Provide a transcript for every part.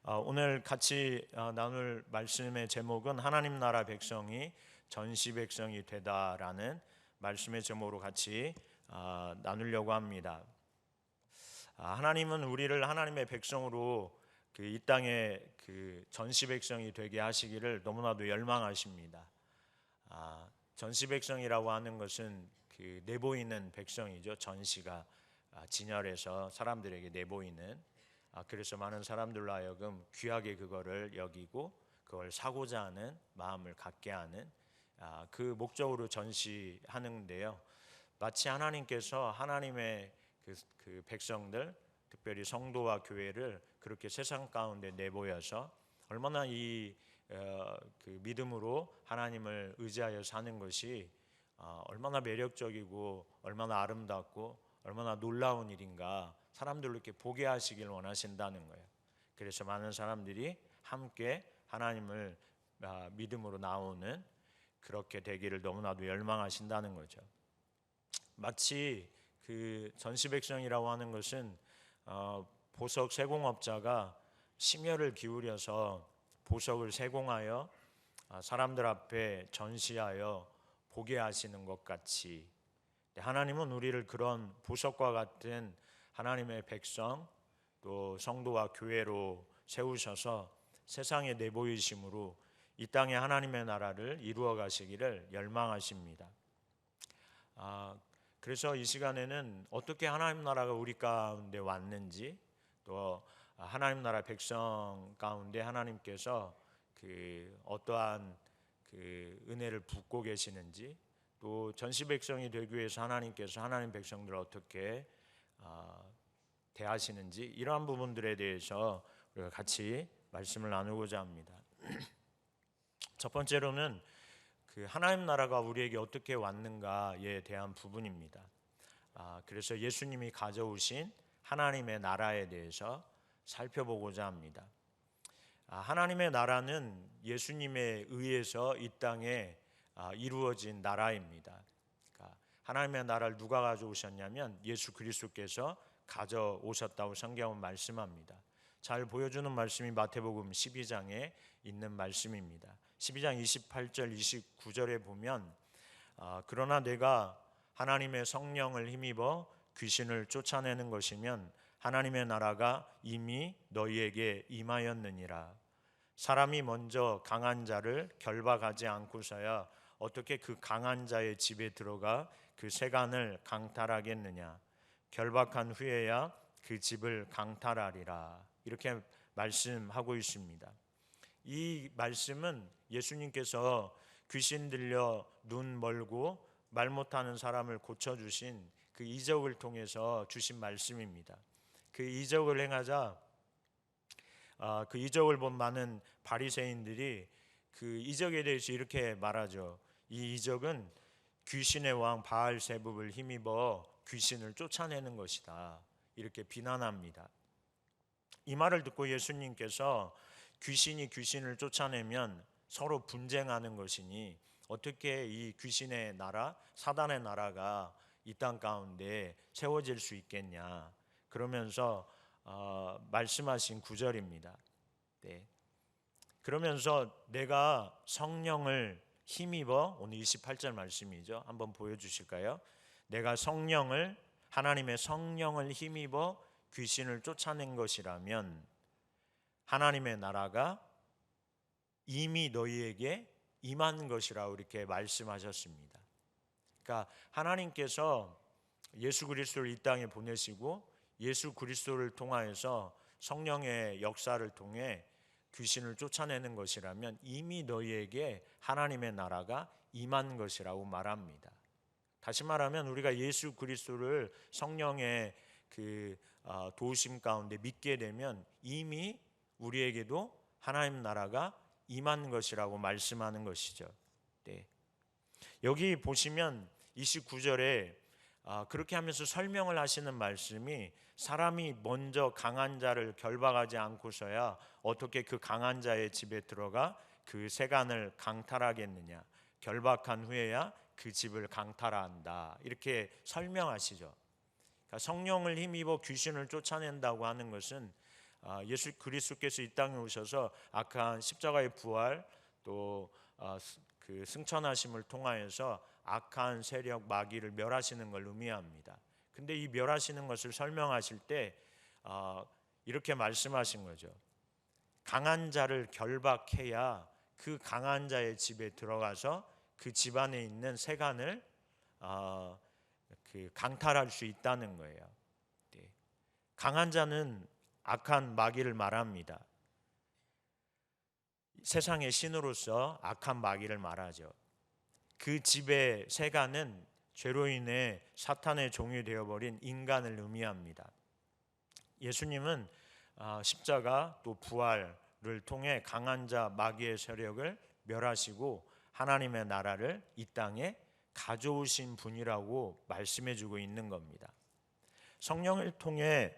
오늘 같이 나눌 말씀의 제목은 하나님 나라 백성이 전시 백성이 되다라는 말씀의 제목으로 같이 나누려고 합니다. 하나님은 우리를 하나님의 백성으로 이 땅에 전시 백성이 되게 하시기를 너무나도 열망하십니다. 전시 백성이라고 하는 것은 내보이는 백성이죠. 전시가 진열해서 사람들에게 내보이는, 그래서 많은 사람들로 하여금 귀하게 그거를 여기고 그걸 사고자 하는 마음을 갖게 하는 그 목적으로 전시하는데요. 마치 하나님께서 하나님의 그 백성들, 특별히 성도와 교회를 그렇게 세상 가운데 내보여서 얼마나 그 믿음으로 하나님을 의지하여 사는 것이 얼마나 매력적이고 얼마나 아름답고 얼마나 놀라운 일인가 사람들로 이렇게 보게 하시길 원하신다는 거예요. 그래서 많은 사람들이 함께 하나님을 믿음으로 나오는 그렇게 되기를 너무나도 열망하신다는 거죠. 마치 그 전시 백성이라고 하는 것은 보석 세공업자가 심혈을 기울여서 보석을 세공하여 사람들 앞에 전시하여 보게 하시는 것 같이, 하나님은 우리를 그런 보석과 같은 하나님의 백성, 또 성도와 교회로 세우셔서 세상에 내보이심으로 이 땅에 하나님의 나라를 이루어 가시기를 열망하십니다. 그래서 이 시간에는 어떻게 하나님 나라가 우리 가운데 왔는지, 또 하나님 나라 백성 가운데 하나님께서 어떠한 은혜를 붓고 계시는지, 또 전시 백성이 되기 위해서 하나님께서 하나님 백성들을 어떻게 대하시는지, 이러한 부분들에 대해서 우리가 같이 말씀을 나누고자 합니다. 첫 번째로는 하나님 나라가 우리에게 어떻게 왔는가에 대한 부분입니다. 그래서 예수님이 가져오신 하나님의 나라에 대해서 살펴보고자 합니다. 하나님의 나라는 예수님에 의해서 이 땅에 이루어진 나라입니다. 그러니까 하나님의 나라를 누가 가져오셨냐면 예수 그리스도께서 가져오셨다고 성경은 말씀합니다. 잘 보여주는 말씀이 마태복음 12장에 있는 말씀입니다. 12장 28절 29절에 보면 그러나 내가 하나님의 성령을 힘입어 귀신을 쫓아내는 것이면 하나님의 나라가 이미 너희에게 임하였느니라. 사람이 먼저 강한 자를 결박하지 않고서야 어떻게 그 강한 자의 집에 들어가 그 세간을 강탈하겠느냐. 결박한 후에야 그 집을 강탈하리라. 이렇게 말씀하고 있습니다. 이 말씀은 예수님께서 귀신 들려 눈 멀고 말 못하는 사람을 고쳐주신 그 이적을 통해서 주신 말씀입니다. 그 이적을 행하자 그 이적을 본 많은 바리새인들이 그 이적에 대해서 이렇게 말하죠. 이 이적은 귀신의 왕 바알세붑을 힘입어 귀신을 쫓아내는 것이다. 이렇게 비난합니다. 이 말을 듣고 예수님께서 귀신이 귀신을 쫓아내면 서로 분쟁하는 것이니 어떻게 이 귀신의 나라, 사단의 나라가 이 땅 가운데 세워질 수 있겠냐. 그러면서 말씀하신 구절입니다. 네. 그러면서 내가 성령을 힘입어, 오늘 28절 말씀이죠. 한번 보여주실까요? 내가 하나님의 성령을 힘입어 귀신을 쫓아낸 것이라면 하나님의 나라가 이미 너희에게 임한 것이라고 이렇게 말씀하셨습니다. 그러니까 하나님께서 예수 그리스도를 이 땅에 보내시고 예수 그리스도를 통하여서 성령의 역사를 통해 귀신을 쫓아내는 것이라면 이미 너희에게 하나님의 나라가 임한 것이라고 말합니다. 다시 말하면 우리가 예수 그리스도를 성령의 도우심 가운데 믿게 되면 이미 우리에게도 하나님 나라가 임한 것이라고 말씀하는 것이죠. 네. 여기 보시면 29절에 그렇게 하면서 설명을 하시는 말씀이 사람이 먼저 강한 자를 결박하지 않고서야 어떻게 그 강한 자의 집에 들어가 그 세간을 강탈하겠느냐. 결박한 후에야 그 집을 강탈한다. 이렇게 설명하시죠. 그러니까 성령을 힘입어 귀신을 쫓아낸다고 하는 것은 예수 그리스도께서 이 땅에 오셔서 악한 십자가의 부활 또 그 승천하심을 통하여서 악한 세력 마귀를 멸하시는 걸 의미합니다. 근데 이 멸하시는 것을 설명하실 때 이렇게 말씀하신 거죠. 강한 자를 결박해야 그 강한 자의 집에 들어가서 그 집안에 있는 세간을 그 강탈할 수 있다는 거예요. 네. 강한 자는 악한 마귀를 말합니다. 세상의 신으로서 악한 마귀를 말하죠. 그 집의 세간은 죄로 인해 사탄의 종이 되어버린 인간을 의미합니다. 예수님은 십자가 또 부활을 통해 강한 자 마귀의 세력을 멸하시고 하나님의 나라를 이 땅에 가져오신 분이라고 말씀해주고 있는 겁니다. 성령을 통해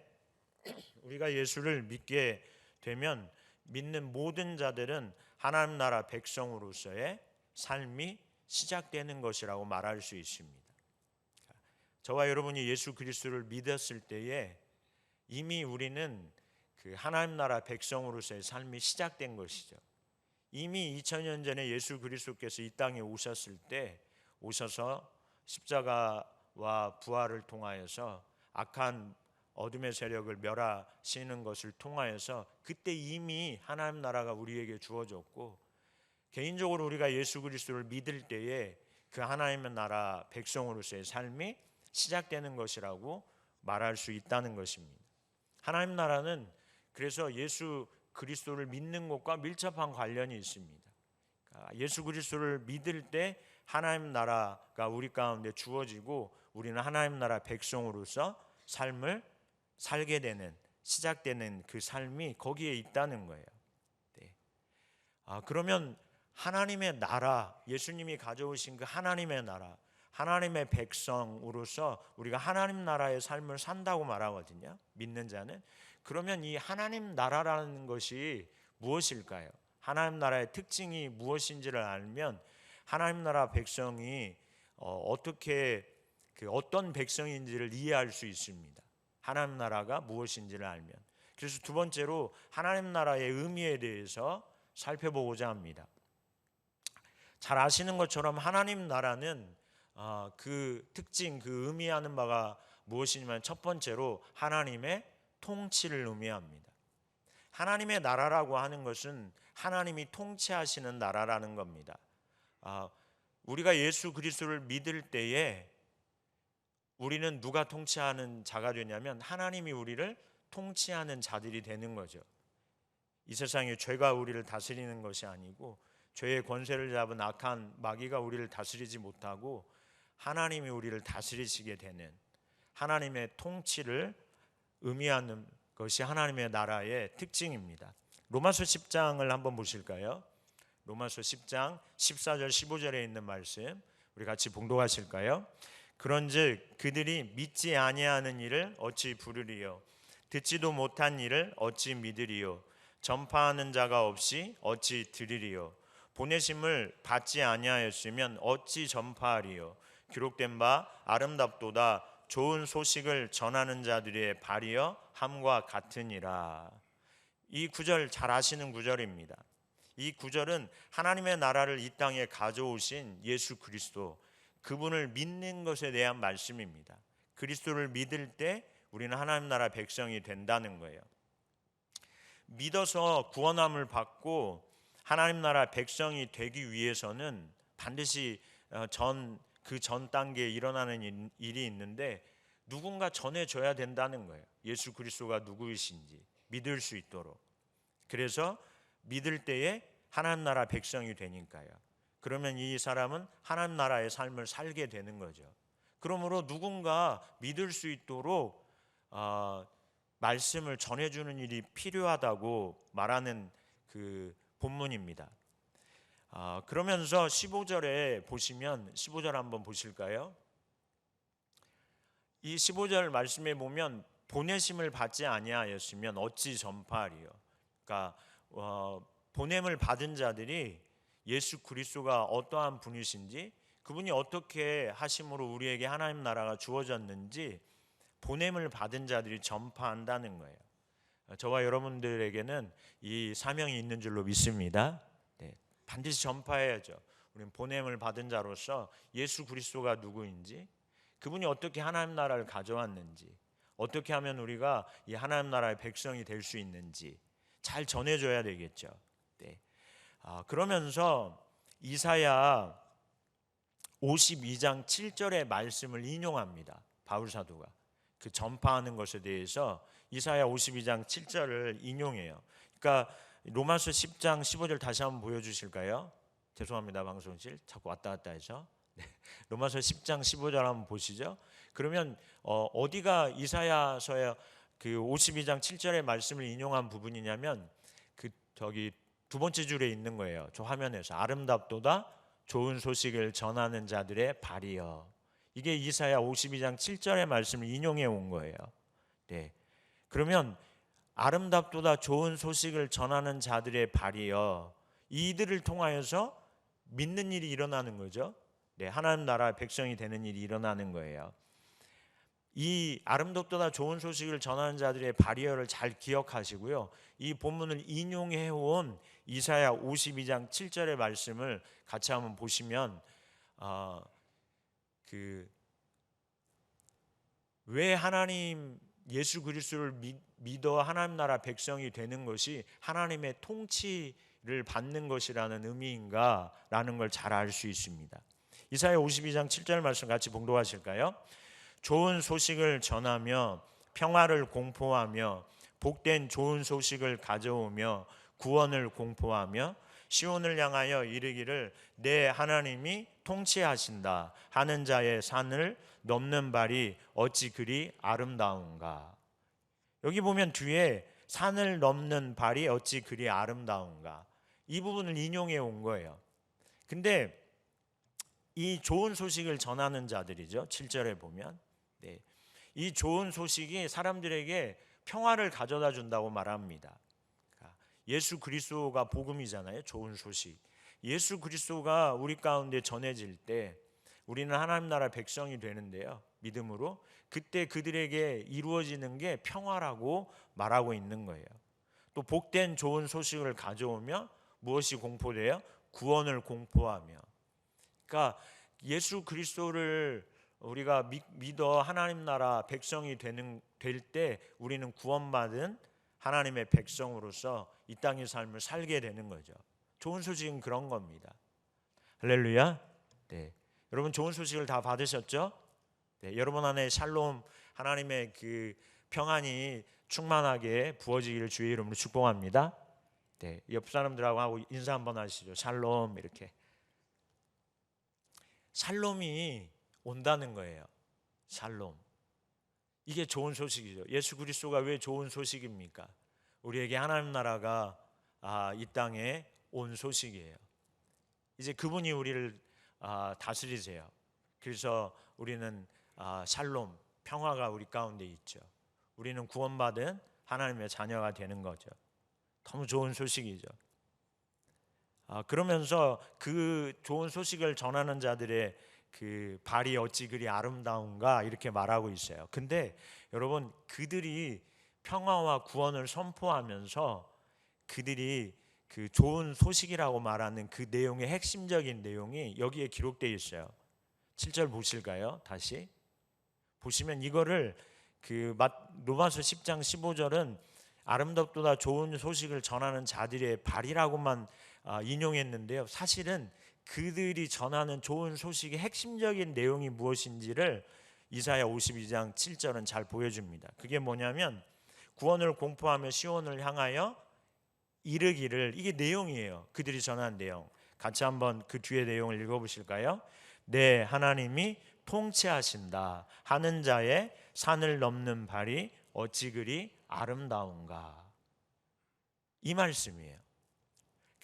우리가 예수를 믿게 되면 믿는 모든 자들은 하나님 나라 백성으로서의 삶이 시작되는 것이라고 말할 수 있습니다. 저와 여러분이 예수 그리스도를 믿었을 때에 이미 우리는 그 하나님 나라 백성으로서의 삶이 시작된 것이죠. 이미 2000년 전에 예수 그리스도께서 이 땅에 오셨을 때 오셔서 십자가와 부활을 통하여서 악한 어둠의 세력을 멸하시는 것을 통하여서 그때 이미 하나님 나라가 우리에게 주어졌고, 개인적으로 우리가 예수 그리스도를 믿을 때에 그 하나님의 나라 백성으로서의 삶이 시작되는 것이라고 말할 수 있다는 것입니다. 하나님 나라는 그래서 예수 그리스도를 믿는 것과 밀접한 관련이 있습니다. 예수 그리스도를 믿을 때 하나님 나라가 우리 가운데 주어지고 우리는 하나님 나라 백성으로서 삶을 살게 되는, 시작되는 그 삶이 거기에 있다는 거예요. 네. 그러면 하나님의 나라, 예수님이 가져오신 그 하나님의 나라, 하나님의 백성으로서 우리가 하나님 나라의 삶을 산다고 말하거든요, 믿는 자는. 그러면 이 하나님 나라라는 것이 무엇일까요? 하나님 나라의 특징이 무엇인지를 알면 하나님 나라 백성이 어떤 백성인지를 이해할 수 있습니다. 하나님 나라가 무엇인지를 알면. 그래서 두 번째로 하나님 나라의 의미에 대해서 살펴보고자 합니다. 잘 아시는 것처럼 하나님 나라는 그 특징, 그 의미하는 바가 무엇이냐면 첫 번째로 하나님의 통치를 의미합니다. 하나님의 나라라고 하는 것은 하나님이 통치하시는 나라라는 겁니다. 우리가 예수 그리스도를 믿을 때에 우리는 누가 통치하는 자가 되냐면 하나님이 우리를 통치하는 자들이 되는 거죠. 이 세상에 죄가 우리를 다스리는 것이 아니고 죄의 권세를 잡은 악한 마귀가 우리를 다스리지 못하고 하나님이 우리를 다스리시게 되는 하나님의 통치를 의미하는 것이 하나님의 나라의 특징입니다. 로마서 10장을 한번 보실까요? 로마서 10장 14절 15절에 있는 말씀 우리 같이 봉독하실까요? 그런즉 그들이 믿지 아니하는 일을 어찌 부르리요? 듣지도 못한 일을 어찌 믿으리요? 전파하는 자가 없이 어찌 들으리요? 보내심을 받지 아니하였으면 어찌 전파하리요? 기록된 바 아름답도다 좋은 소식을 전하는 자들의 발이여 함과 같으니라. 이 구절 잘 아시는 구절입니다. 이 구절은 하나님의 나라를 이 땅에 가져오신 예수 그리스도, 그분을 믿는 것에 대한 말씀입니다. 그리스도를 믿을 때 우리는 하나님 나라 백성이 된다는 거예요. 믿어서 구원함을 받고 하나님 나라 백성이 되기 위해서는 반드시 그 전 단계에 일어나는 일이 있는데 누군가 전해줘야 된다는 거예요. 예수 그리스도가 누구이신지 믿을 수 있도록. 그래서 믿을 때에 하나님 나라 백성이 되니까요. 그러면 이 사람은 하나님 나라의 삶을 살게 되는 거죠. 그러므로 누군가 믿을 수 있도록 말씀을 전해주는 일이 필요하다고 말하는 그 본문입니다. 그러면서 15절에 보시면 15절 한번 보실까요? 이 15절 말씀에 보면 보내심을 받지 아니하였으면 어찌 전파하리요? 그러니까 보냄을 받은 자들이 예수 그리스도가 어떠한 분이신지, 그분이 어떻게 하심으로 우리에게 하나님 나라가 주어졌는지 보냄을 받은 자들이 전파한다는 거예요. 저와 여러분들에게는 이 사명이 있는 줄로 믿습니다. 네, 반드시 전파해야죠. 우리는 보냄을 받은 자로서 예수 그리스도가 누구인지, 그분이 어떻게 하나님 나라를 가져왔는지, 어떻게 하면 우리가 이 하나님 나라의 백성이 될 수 있는지 잘 전해줘야 되겠죠. 네. 그러면서 이사야 52장 7절의 말씀을 인용합니다. 바울 사도가 그 전파하는 것에 대해서 이사야 52장 7절을 인용해요. 그러니까 로마서 10장 15절 다시 한번 보여주실까요? 죄송합니다, 방송실 자꾸 왔다 갔다 해서. 네. 로마서 10장 15절 한번 보시죠. 그러면 어디가 이사야서의 그 52장 7절의 말씀을 인용한 부분이냐면 그 저기 두 번째 줄에 있는 거예요. 저 화면에서 아름답도다 좋은 소식을 전하는 자들의 발이여. 이게 이사야 52장 7절의 말씀을 인용해 온 거예요. 네. 그러면 아름답도다 좋은 소식을 전하는 자들의 발이여, 이들을 통하여서 믿는 일이 일어나는 거죠. 네, 하나님 나라 백성이 되는 일이 일어나는 거예요. 이 아름답도다 좋은 소식을 전하는 자들의 발이여를 잘 기억하시고요. 이 본문을 인용해 온 이사야 52장 7절의 말씀을 같이 한번 보시면 왜 하나님 예수 그리스도를 믿어 하나님 나라 백성이 되는 것이 하나님의 통치를 받는 것이라는 의미인가라는 걸 잘 알 수 있습니다. 이사야 52장 7절 말씀 같이 봉독하실까요? 좋은 소식을 전하며 평화를 공포하며 복된 좋은 소식을 가져오며 구원을 공포하며 시온을 향하여 이르기를 내 하나님이 통치하신다 하는 자의 산을 넘는 발이 어찌 그리 아름다운가. 여기 보면 뒤에 산을 넘는 발이 어찌 그리 아름다운가, 이 부분을 인용해 온 거예요. 근데 이 좋은 소식을 전하는 자들이죠. 7절에 보면 이 좋은 소식이 사람들에게 평화를 가져다 준다고 말합니다. 예수 그리스도가 복음이잖아요. 좋은 소식. 예수 그리스도가 우리 가운데 전해질 때 우리는 하나님 나라 백성이 되는데요, 믿음으로 그때 그들에게 이루어지는 게 평화라고 말하고 있는 거예요. 또 복된 좋은 소식을 가져오며 무엇이 공포돼요? 구원을 공포하며. 그러니까 예수 그리스도를 우리가 믿어 하나님 나라 백성이 될 때 우리는 구원받은 하나님의 백성으로서 이 땅의 삶을 살게 되는 거죠. 좋은 소식은 그런 겁니다. 할렐루야. 네. 여러분 좋은 소식을 다 받으셨죠? 네. 여러분 안에 샬롬, 하나님의 그 평안이 충만하게 부어지기를 주의 이름으로 축복합니다. 네. 옆 사람들하고 하고 인사 한번 하시죠. 샬롬. 이렇게. 샬롬이 온다는 거예요. 샬롬. 이게 좋은 소식이죠. 예수 그리스도가 왜 좋은 소식입니까? 우리에게 하나님 나라가 이 땅에 온 소식이에요. 이제 그분이 우리를 다스리세요. 그래서 우리는 샬롬, 평화가 우리 가운데 있죠. 우리는 구원받은 하나님의 자녀가 되는 거죠. 너무 좋은 소식이죠. 그러면서 그 좋은 소식을 전하는 자들의 그 발이 어찌 그리 아름다운가 이렇게 말하고 있어요. 근데 여러분 그들이 평화와 구원을 선포하면서 그들이 그 좋은 소식이라고 말하는 그 내용의 핵심적인 내용이 여기에 기록되어 있어요. 7절 보실까요? 다시 보시면 이거를 로마서 10장 15절은 아름답도다 좋은 소식을 전하는 자들의 발이라고만 인용했는데요. 사실은 그들이 전하는 좋은 소식의 핵심적인 내용이 무엇인지를 이사야 52장 7절은 잘 보여줍니다. 그게 뭐냐면 구원을 공포하며 시온을 향하여 이르기를, 이게 내용이에요. 그들이 전한 내용. 같이 한번 그 뒤에 내용을 읽어보실까요? 네, 하나님이 통치하신다 하는 자의 산을 넘는 발이 어찌 그리 아름다운가. 이 말씀이에요.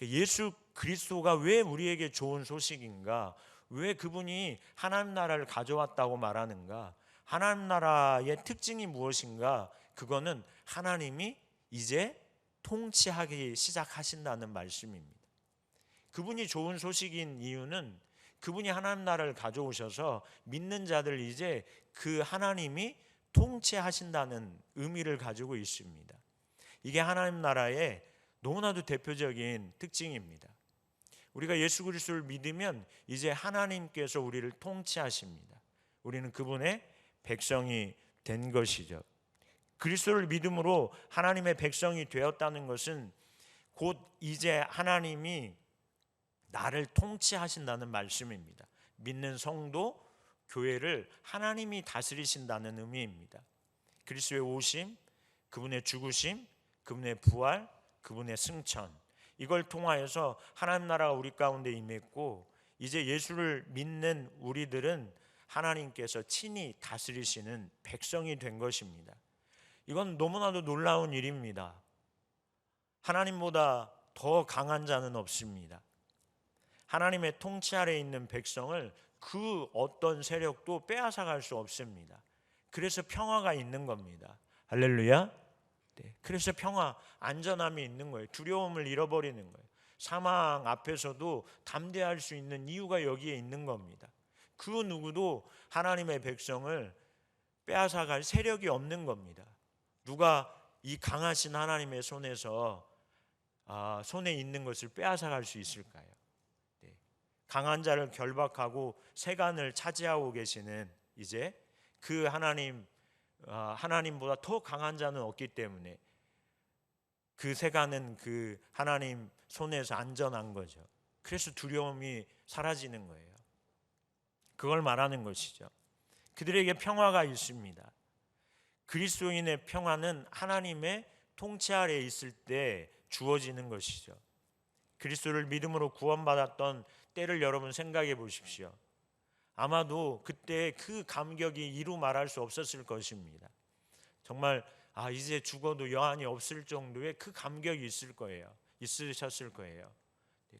예수 그리스도가 왜 우리에게 좋은 소식인가? 왜 그분이 하나님 나라를 가져왔다고 말하는가? 하나님 나라의 특징이 무엇인가? 그거는 하나님이 이제 통치하기 시작하신다는 말씀입니다. 그분이 좋은 소식인 이유는 그분이 하나님 나라를 가져오셔서 믿는 자들 이제 그 하나님이 통치하신다는 의미를 가지고 있습니다. 이게 하나님 나라의 너무나도 대표적인 특징입니다. 우리가 예수 그리스도를 믿으면 이제 하나님께서 우리를 통치하십니다. 우리는 그분의 백성이 된 것이죠. 그리스도를 믿음으로 하나님의 백성이 되었다는 것은 곧 이제 하나님이 나를 통치하신다는 말씀입니다. 믿는 성도, 교회를 하나님이 다스리신다는 의미입니다. 그리스도의 오심, 그분의 죽으심, 그분의 부활, 그분의 승천, 이걸 통하여서 하나님 나라가 우리 가운데 임했고, 이제 예수를 믿는 우리들은 하나님께서 친히 다스리시는 백성이 된 것입니다. 이건 너무나도 놀라운 일입니다. 하나님보다 더 강한 자는 없습니다. 하나님의 통치 아래에 있는 백성을 그 어떤 세력도 빼앗아갈 수 없습니다. 그래서 평화가 있는 겁니다. 할렐루야. 네, 그래서 평화, 안전함이 있는 거예요. 두려움을 잃어버리는 거예요. 사망 앞에서도 담대할 수 있는 이유가 여기에 있는 겁니다. 그 누구도 하나님의 백성을 빼앗아갈 세력이 없는 겁니다. 누가 이 강하신 하나님의 손에서 손에 있는 것을 빼앗아갈 수 있을까요? 네. 강한 자를 결박하고 세간을 차지하고 계시는 이제 그 하나님보다 더 강한 자는 없기 때문에 그 세간은 그 하나님 손에서 안전한 거죠. 그래서 두려움이 사라지는 거예요. 그걸 말하는 것이죠. 그들에게 평화가 있습니다. 그리스도인의 평화는 하나님의 통치 아래에 있을 때 주어지는 것이죠. 그리스도를 믿음으로 구원받았던 때를 여러분 생각해 보십시오. 아마도 그때 그 감격이 이루 말할 수 없었을 것입니다. 정말 이제 죽어도 여한이 없을 정도의 그 감격이 있으셨을 거예요.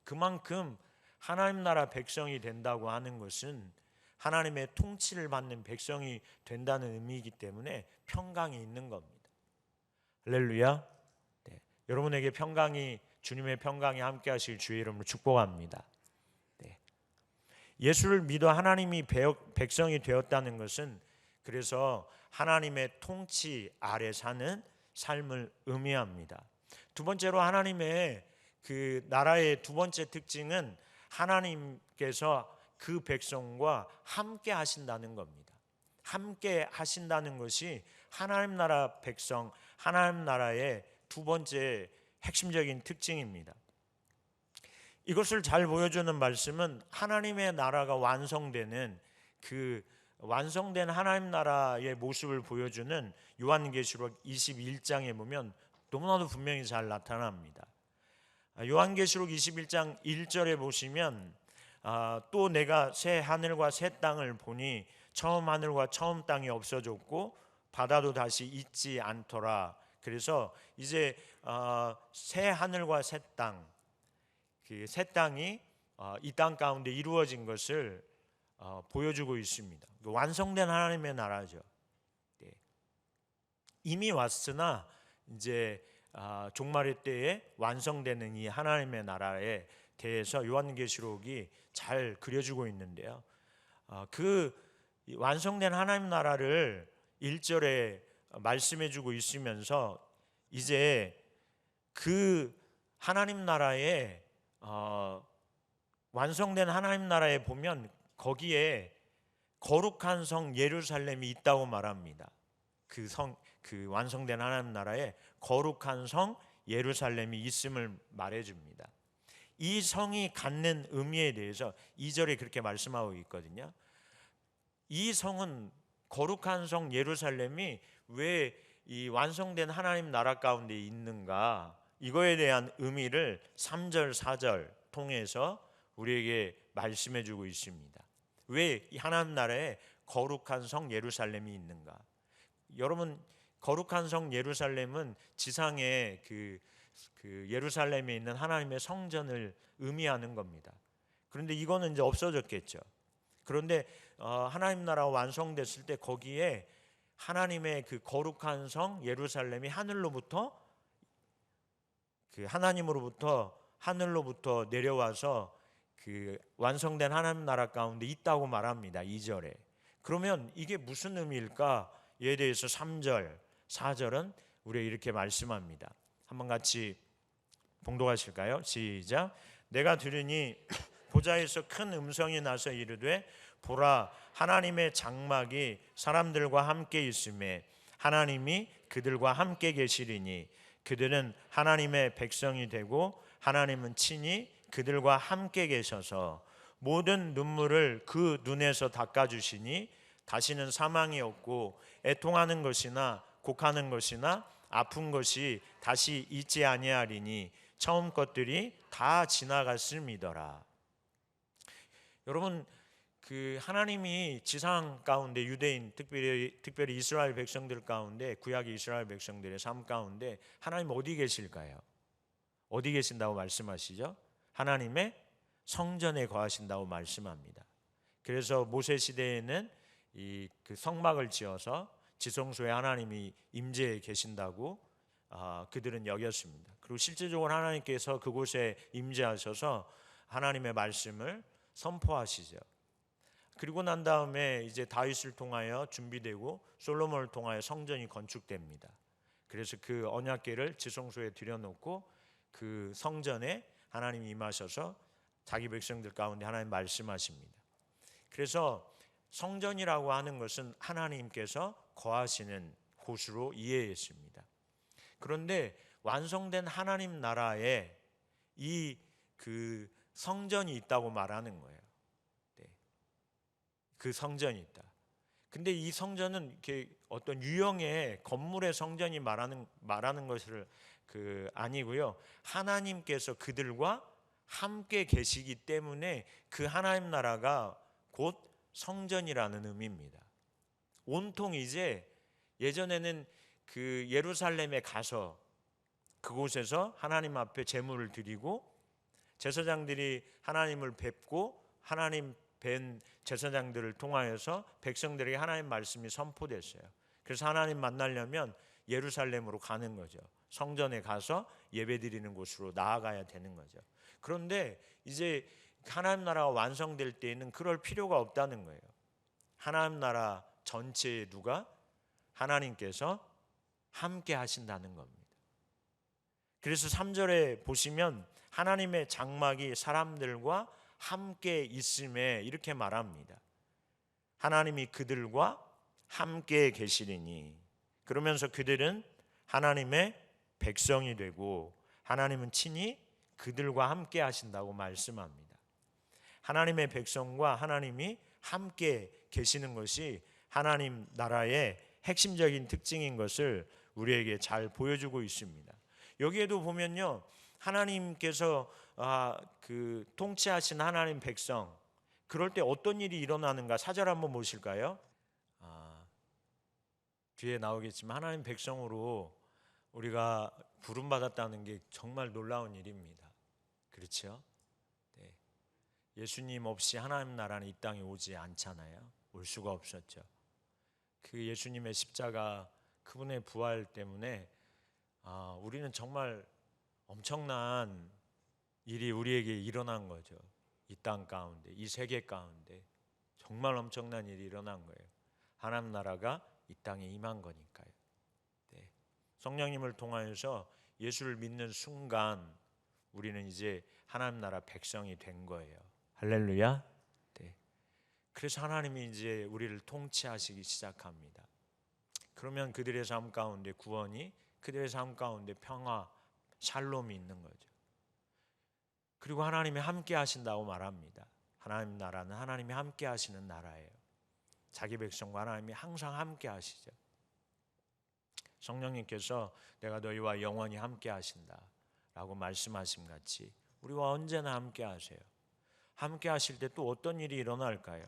그만큼 하나님 나라 백성이 된다고 하는 것은 하나님의 통치를 받는 백성이 된다는 의미이기 때문에 평강이 있는 겁니다. 할렐루야. 네. 여러분에게 주님의 평강이 함께 하실 주의 이름으로 축복합니다. 네. 예수를 믿어 하나님이 백성이 되었다는 것은 그래서 하나님의 통치 아래 사는 삶을 의미합니다. 두 번째로 하나님의 그 나라의 두 번째 특징은 하나님께서 그 백성과 함께 하신다는 겁니다. 함께 하신다는 것이 하나님 나라 백성, 하나님 나라의 두 번째 핵심적인 특징입니다. 이것을 잘 보여주는 말씀은 하나님의 나라가 완성되는 그 완성된 하나님 나라의 모습을 보여주는 요한계시록 21장에 보면 너무나도 분명히 잘 나타납니다. 요한계시록 21장 1절에 보시면 또 내가 새 하늘과 새 땅을 보니 처음 하늘과 처음 땅이 없어졌고 바다도 다시 있지 않더라. 그래서 이제 새 하늘과 새 땅, 그 새 땅이 이 땅 가운데 이루어진 것을 보여주고 있습니다. 완성된 하나님의 나라죠. 네. 이미 왔으나 이제 종말의 때에 완성되는 이 하나님의 나라에 대해서 요한계시록이 잘 그려주고 있는데요. 그 완성된 하나님 나라를 1절에 말씀해주고 있으면서 이제 그 하나님 나라에 완성된 하나님 나라에 보면 거기에 거룩한 성 예루살렘이 있다고 말합니다. 그 완성된 하나님 나라에 거룩한 성 예루살렘이 있음을 말해줍니다. 이 성이 갖는 의미에 대해서 2절에 그렇게 말씀하고 있거든요. 이 성은 거룩한 성 예루살렘이 왜 이 완성된 하나님 나라 가운데 있는가, 이거에 대한 의미를 3절 4절 통해서 우리에게 말씀해 주고 있습니다. 왜 이 하나님 나라에 거룩한 성 예루살렘이 있는가? 여러분, 거룩한 성 예루살렘은 지상에 그 예루살렘에 있는 하나님의 성전을 의미하는 겁니다. 그런데 이거는 이제 없어졌겠죠. 그런데 하나님 나라가 완성됐을 때 거기에 하나님의 그 거룩한 성 예루살렘이 하늘로부터 그 하늘로부터 내려와서 그 완성된 하나님 나라 가운데 있다고 말합니다. 2절에. 그러면 이게 무슨 의미일까에 대해서 3절, 4절은 우리에게 이렇게 말씀합니다. 한번 같이 봉독하실까요? 시작. 내가 들으니 보좌에서 큰 음성이 나서 이르되 보라, 하나님의 장막이 사람들과 함께 있음에 하나님이 그들과 함께 계시리니 그들은 하나님의 백성이 되고 하나님은 친히 그들과 함께 계셔서 모든 눈물을 그 눈에서 닦아주시니 다시는 사망이 없고 애통하는 것이나 곡하는 것이나 아픈 것이 다시 있지 아니하리니 처음 것들이 다 지나갔음이더라. 여러분, 그 하나님이 지상 가운데 유대인, 특별히 이스라엘 백성들 가운데, 구약 이스라엘 백성들의 삶 가운데 하나님 어디 계실까요? 어디 계신다고 말씀하시죠? 하나님의 성전에 거하신다고 말씀합니다. 그래서 모세 시대에는 그 성막을 지어서 지성소에 하나님이 임재해 계신다고 그들은 여겼습니다. 그리고 실제적으로 하나님께서 그곳에 임재하셔서 하나님의 말씀을 선포하시죠. 그리고 난 다음에 이제 다윗을 통하여 준비되고 솔로몬을 통하여 성전이 건축됩니다. 그래서 그 언약궤를 지성소에 들여놓고 그 성전에 하나님이 임하셔서 자기 백성들 가운데 하나님 말씀하십니다. 그래서 성전이라고 하는 것은 하나님께서 거하시는 곳으로 이해했습니다. 그런데 완성된 하나님 나라에 이 그 성전이 있다고 말하는 거예요. 네. 그 성전이 있다. 근데 이 성전은 이렇게 어떤 유형의 건물의 성전이 말하는 것을 아니고요. 하나님께서 그들과 함께 계시기 때문에 그 하나님 나라가 곧 성전이라는 의미입니다. 온통 이제 예전에는 그 예루살렘에 가서 그곳에서 하나님 앞에 제물을 드리고 제사장들이 하나님을 뵙고 하나님 뵌 제사장들을 통하여서 백성들에게 하나님 말씀이 선포됐어요. 그래서 하나님 만나려면 예루살렘으로 가는 거죠. 성전에 가서 예배드리는 곳으로 나아가야 되는 거죠. 그런데 이제 하나님 나라가 완성될 때에는 그럴 필요가 없다는 거예요. 하나님 나라 전체에 누가? 하나님께서 함께 하신다는 겁니다. 그래서 3절에 보시면 하나님의 장막이 사람들과 함께 있음에 이렇게 말합니다. 하나님이 그들과 함께 계시리니, 그러면서 그들은 하나님의 백성이 되고 하나님은 친히 그들과 함께 하신다고 말씀합니다. 하나님의 백성과 하나님이 함께 계시는 것이 하나님 나라의 핵심적인 특징인 것을 우리에게 잘 보여주고 있습니다. 여기에도 보면요, 하나님께서 통치하신 하나님 백성, 그럴 때 어떤 일이 일어나는가 4절 한번 보실까요? 뒤에 나오겠지만 하나님 백성으로 우리가 부름받았다는 게 정말 놀라운 일입니다. 그렇죠? 네. 예수님 없이 하나님 나라는 이 땅에 오지 않잖아요. 올 수가 없었죠. 그 예수님의 십자가, 그분의 부활 때문에 우리는 정말 엄청난 일이 우리에게 일어난 거죠. 이 땅 가운데, 이 세계 가운데 정말 엄청난 일이 일어난 거예요. 하나님 나라가 이 땅에 임한 거니까요. 네. 성령님을 통하여서 예수를 믿는 순간 우리는 이제 하나님 나라 백성이 된 거예요. 할렐루야. 네. 그래서 하나님이 이제 우리를 통치하시기 시작합니다. 그러면 그들의 삶 가운데 구원이, 그들의 삶 가운데 평화, 샬롬이 있는 거죠. 그리고 하나님이 함께 하신다고 말합니다. 하나님 나라는 하나님이 함께 하시는 나라예요. 자기 백성과 하나님이 항상 함께 하시죠. 성령님께서 내가 너희와 영원히 함께 하신다 라고 말씀하심 같이 우리와 언제나 함께 하세요. 함께 하실 때 또 어떤 일이 일어날까요?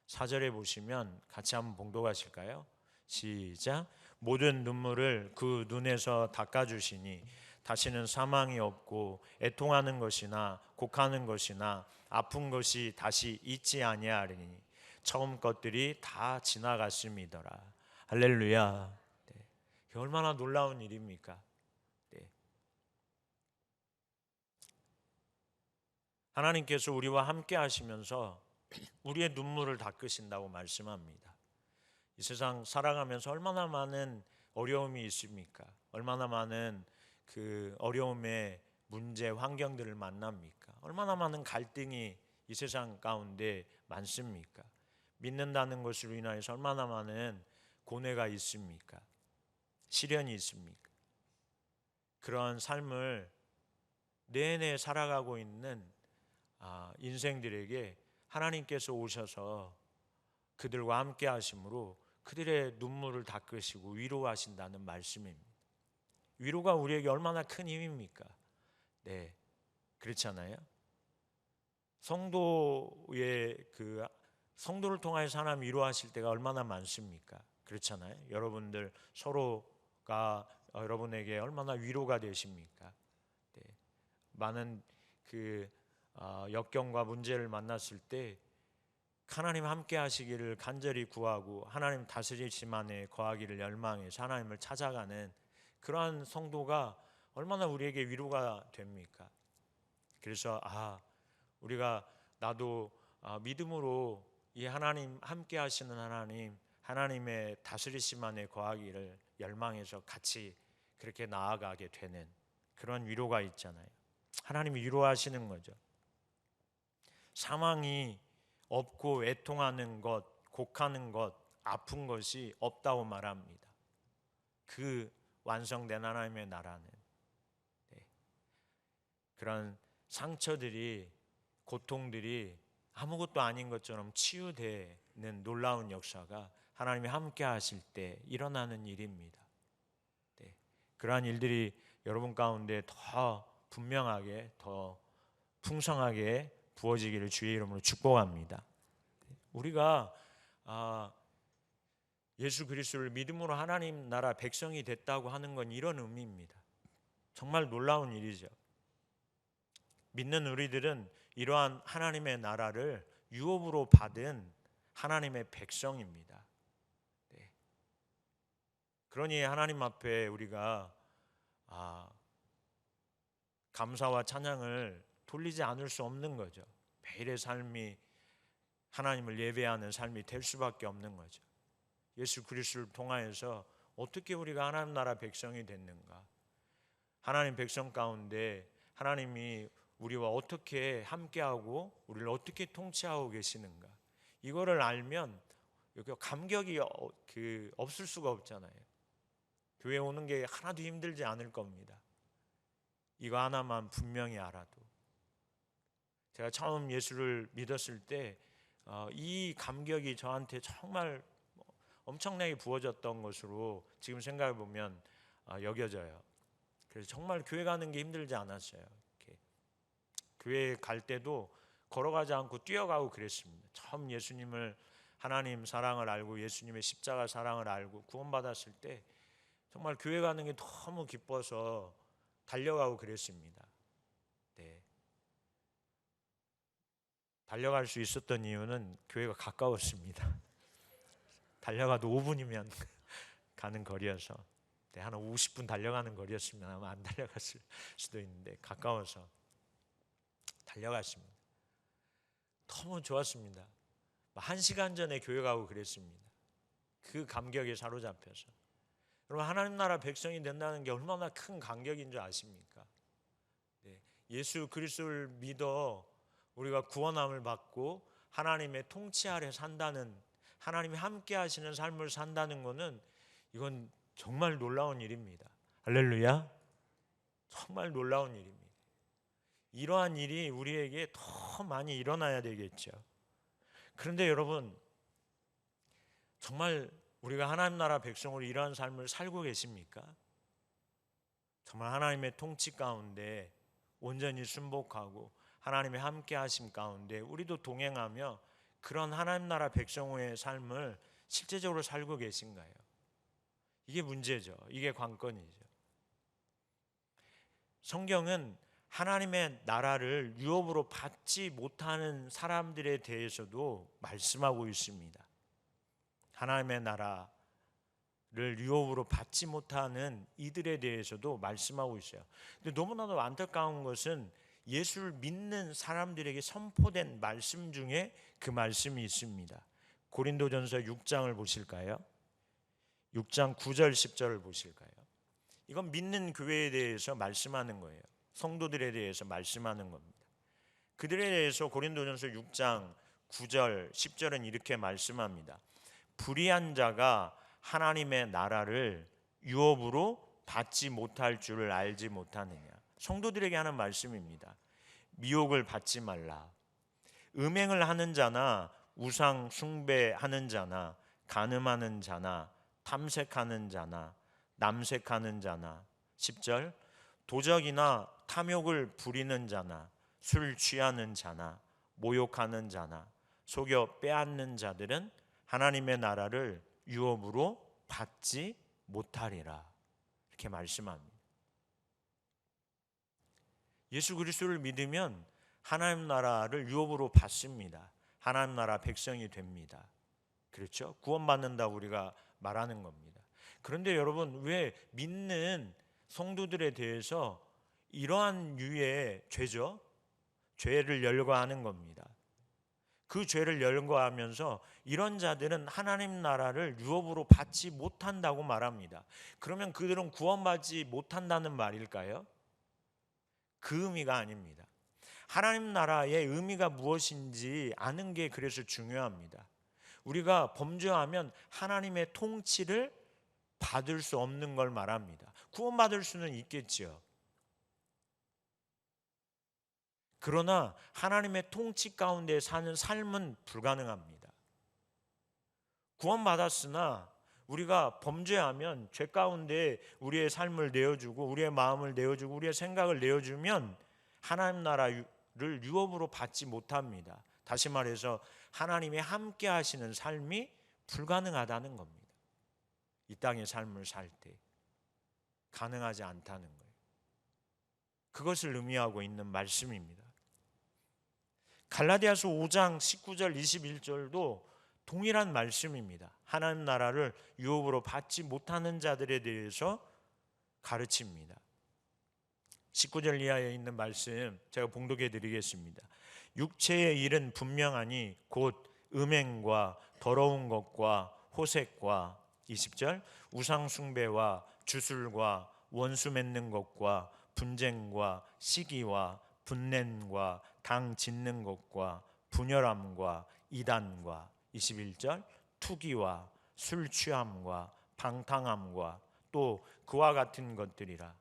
4절에 보시면 같이 한번 봉독하실까요? 시작. 모든 눈물을 그 눈에서 닦아주시니 다시는 사망이 없고 애통하는 것이나 곡하는 것이나 아픈 것이 다시 있지 아니하리니 처음 것들이 다 지나갔음이더라. 할렐루야. 네. 얼마나 놀라운 일입니까? 네. 하나님께서 우리와 함께 하시면서 우리의 눈물을 닦으신다고 말씀합니다. 이 세상 살아가면서 얼마나 많은 어려움이 있습니까? 얼마나 많은 그 어려움의 문제, 환경들을 만납니까? 얼마나 많은 갈등이 이 세상 가운데 많습니까? 믿는다는 것으로 인하여서 얼마나 많은 고뇌가 있습니까? 시련이 있습니까? 그런 삶을 내내 살아가고 있는 인생들에게 하나님께서 오셔서 그들과 함께 하심으로 그들의 눈물을 닦으시고 위로하신다는 말씀입니다. 위로가 우리에게 얼마나 큰 힘입니까? 네, 그렇잖아요. 성도를 통하여서 하나님 위로하실 때가 얼마나 많습니까? 그렇잖아요. 여러분들 서로가 여러분에게 얼마나 위로가 되십니까? 네, 많은 역경과 문제를 만났을 때 하나님 함께 하시기를 간절히 구하고 하나님 다스리심 안에 거하기를 열망해서 하나님을 찾아가는 그러한 성도가 얼마나 우리에게 위로가 됩니까? 그래서 우리가 나도 믿음으로 이 하나님 함께 하시는 하나님의 다스리심 안에 거하기를 열망해서 같이 그렇게 나아가게 되는 그런 위로가 있잖아요. 하나님이 위로하시는 거죠. 사망이 없고 애통하는 것, 곡하는 것, 아픈 것이 없다고 말합니다. 그 완성된 하나님의 나라는 그런 상처들이, 고통들이 아무것도 아닌 것처럼 치유되는 놀라운 역사가 하나님이 함께 하실 때 일어나는 일입니다. 그러한 일들이 여러분 가운데 더 분명하게, 더 풍성하게 부어지기를 주의 이름으로 축복합니다. 우리가 예수 그리스도를 믿음으로 하나님 나라 백성이 됐다고 하는 건 이런 의미입니다. 정말 놀라운 일이죠. 믿는 우리들은 이러한 하나님의 나라를 유업으로 받은 하나님의 백성입니다. 그러니 하나님 앞에 우리가 감사와 찬양을 돌리지 않을 수 없는 거죠. 매일의 삶이 하나님을 예배하는 삶이 될 수밖에 없는 거죠. 예수 그리스도를 통하여서 어떻게 우리가 하나님 나라 백성이 됐는가? 하나님 백성 가운데 하나님이 우리와 어떻게 함께하고 우리를 어떻게 통치하고 계시는가? 이거를 알면 감격이 없을 수가 없잖아요. 교회 오는 게 하나도 힘들지 않을 겁니다. 이거 하나만 분명히 알아도. 제가 처음 예수를 믿었을 때 이 감격이 저한테 정말 엄청나게 부어졌던 것으로 지금 생각해 보면 여겨져요. 그래서 정말 교회 가는 게 힘들지 않았어요. 교회 갈 때도 걸어가지 않고 뛰어가고 그랬습니다. 처음 예수님을, 하나님 사랑을 알고 예수님의 십자가 사랑을 알고 구원받았을 때 정말 교회 가는 게 너무 기뻐서 달려가고 그랬습니다. 달려갈 수 있었던 이유는 교회가 가까웠습니다. 달려가도 5분이면 가는 거리여서, 한 50분 달려가는 거리였으면 아마 안 달려갔을 수도 있는데 가까워서 달려갔습니다. 너무 좋았습니다. 1시간 전에 교회 가고 그랬습니다. 그 감격에 사로잡혀서. 여러분, 하나님 나라 백성이 된다는 게 얼마나 큰 감격인 줄 아십니까? 예수 그리스도를 믿어 우리가 구원함을 받고 하나님의 통치 아래 산다는, 하나님이 함께 하시는 삶을 산다는 것은 이건 정말 놀라운 일입니다. 할렐루야. 정말 놀라운 일입니다. 이러한 일이 우리에게 더 많이 일어나야 되겠죠. 그런데 여러분, 정말 우리가 하나님 나라 백성으로 이러한 삶을 살고 계십니까? 정말 하나님의 통치 가운데 온전히 순복하고 하나님의 함께 하심 가운데 우리도 동행하며 그런 하나님 나라 백성의 삶을 실제적으로 살고 계신가요? 이게 문제죠. 이게 관건이죠. 성경은 하나님의 나라를 유업으로 받지 못하는 사람들에 대해서도 말씀하고 있습니다. 하나님의 나라를 유업으로 받지 못하는 이들에 대해서도 말씀하고 있어요. 근데 너무나도 안타까운 것은 예수를 믿는 사람들에게 선포된 말씀 중에 그 말씀이 있습니다. 고린도전서 6장을 보실까요? 6장 9절 10절을 보실까요? 이건 믿는 교회에 대해서 말씀하는 거예요. 성도들에 대해서 말씀하는 겁니다. 그들에 대해서 고린도전서 6장 9절 10절은 이렇게 말씀합니다. 불의한 자가 하나님의 나라를 유업으로 받지 못할 줄을 알지 못하느냐. 성도들에게 하는 말씀입니다. 미혹을 받지 말라. 음행을 하는 자나 우상 숭배하는 자나 간음하는 자나 탐색하는 자나 남색하는 자나 10절 도적이나 탐욕을 부리는 자나 술 취하는 자나 모욕하는 자나 속여 빼앗는 자들은 하나님의 나라를 유업으로 받지 못하리라. 이렇게 말씀합니다. 예수 그리스도를 믿으면 하나님 나라를 유업으로 받습니다. 하나님 나라 백성이 됩니다. 그렇죠? 구원받는다고 우리가 말하는 겁니다. 그런데 여러분, 왜 믿는 성도들에 대해서 이러한 유의 죄죠? 죄를 열거하는 겁니다. 그 죄를 열거하면서 이런 자들은 하나님 나라를 유업으로 받지 못한다고 말합니다. 그러면 그들은 구원받지 못한다는 말일까요? 그 의미가 아닙니다. 하나님 나라의 의미가 무엇인지 아는 게 그래서 중요합니다. 우리가 범죄하면 하나님의 통치를 받을 수 없는 걸 말합니다. 구원받을 수는 있겠죠. 그러나 하나님의 통치 가운데 사는 삶은 불가능합니다. 구원받았으나 우리가 범죄하면 죄 가운데 우리의 삶을 내어주고 우리의 마음을 내어주고 우리의 생각을 내어주면 하나님 나라를 유업으로 받지 못합니다. 다시 말해서 하나님이 함께 하시는 삶이 불가능하다는 겁니다. 이 땅의 삶을 살 때 가능하지 않다는 거예요. 그것을 의미하고 있는 말씀입니다. 갈라디아서 5장 19절 21절도 동일한 말씀입니다. 하나님 나라를 유업으로 받지 못하는 자들에 대해서 가르칩니다. 19절 이하에 있는 말씀 제가 봉독해 드리겠습니다. 육체의 일은 분명하니 곧 음행과 더러운 것과 호색과 20절 우상 숭배와 주술과 원수 맺는 것과 분쟁과 시기와 분냄과 당 짓는 것과 분열함과 이단과 21절 투기와 술 취함과 방탕함과 또 그와 같은 것들이라.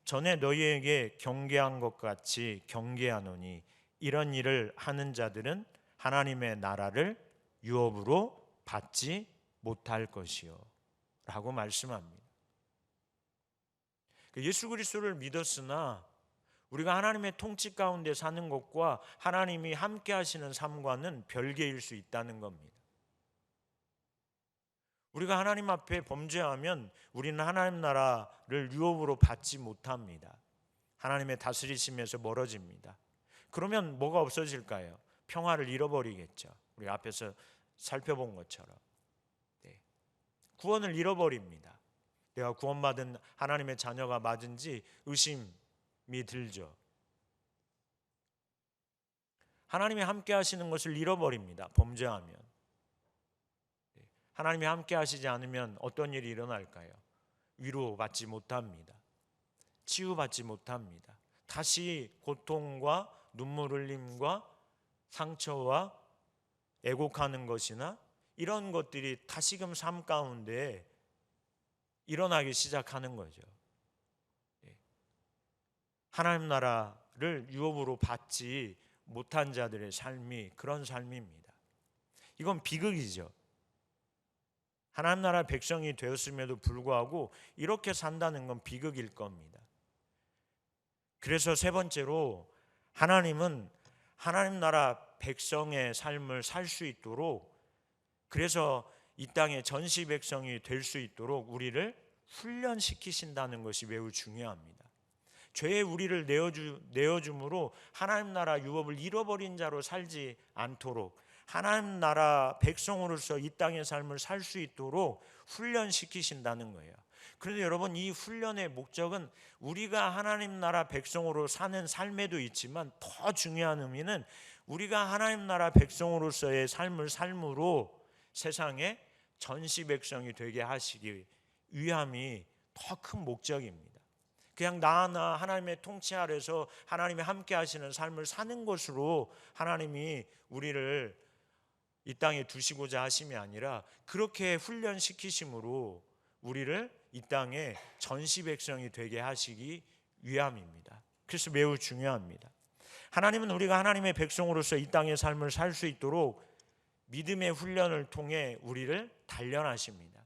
전에 너희에게 경계한 것 같이 경계하노니 이런 일을 하는 자들은 하나님의 나라를 유업으로 받지 못할 것이요 라고 말씀합니다. 예수 그리스도를 믿었으나 우리가 하나님의 통치 가운데 사는 것과 하나님이 함께 하시는 삶과는 별개일 수 있다는 겁니다. 우리가 하나님 앞에 범죄하면 우리는 하나님 나라를 유업으로 받지 못합니다. 하나님의 다스리심에서 멀어집니다. 그러면 뭐가 없어질까요? 평화를 잃어버리겠죠. 우리 앞에서 살펴본 것처럼 구원을 잃어버립니다. 내가 구원받은 하나님의 자녀가 맞은지 의심이 들죠. 하나님이 함께 하시는 것을 잃어버립니다. 범죄하면. 하나님이 함께 하시지 않으면 어떤 일이 일어날까요? 위로받지 못합니다. 치유받지 못합니다. 다시 고통과 눈물 흘림과 상처와 애곡하는 것이나 이런 것들이 다시금 삶 가운데 일어나기 시작하는 거죠. 하나님 나라를 유업으로 받지 못한 자들의 삶이 그런 삶입니다. 이건 비극이죠. 하나님 나라 백성이 되었음에도 불구하고 이렇게 산다는 건 비극일 겁니다. 그래서 세 번째로 하나님은 하나님 나라 백성의 삶을 살 수 있도록, 그래서 이 땅의 전시 백성이 될 수 있도록 우리를 훈련시키신다는 것이 매우 중요합니다. 죄의 우리를 내어줌으로 하나님 나라 유업을 잃어버린 자로 살지 않도록 하나님 나라 백성으로서 이 땅의 삶을 살 수 있도록 훈련시키신다는 거예요. 그런데 여러분, 이 훈련의 목적은 우리가 하나님 나라 백성으로 사는 삶에도 있지만 더 중요한 의미는 우리가 하나님 나라 백성으로서의 삶을 삶으로 세상에 전시 백성이 되게 하시기 위함이 더 큰 목적입니다. 그냥 나 하나 하나님의 통치 아래서 하나님이 함께 하시는 삶을 사는 것으로 하나님이 우리를 이 땅에 두시고자 하심이 아니라 그렇게 훈련시키심으로 우리를 이 땅에 전시 백성이 되게 하시기 위함입니다. 그래서 매우 중요합니다. 하나님은 우리가 하나님의 백성으로서 이 땅의 삶을 살 수 있도록 믿음의 훈련을 통해 우리를 단련하십니다.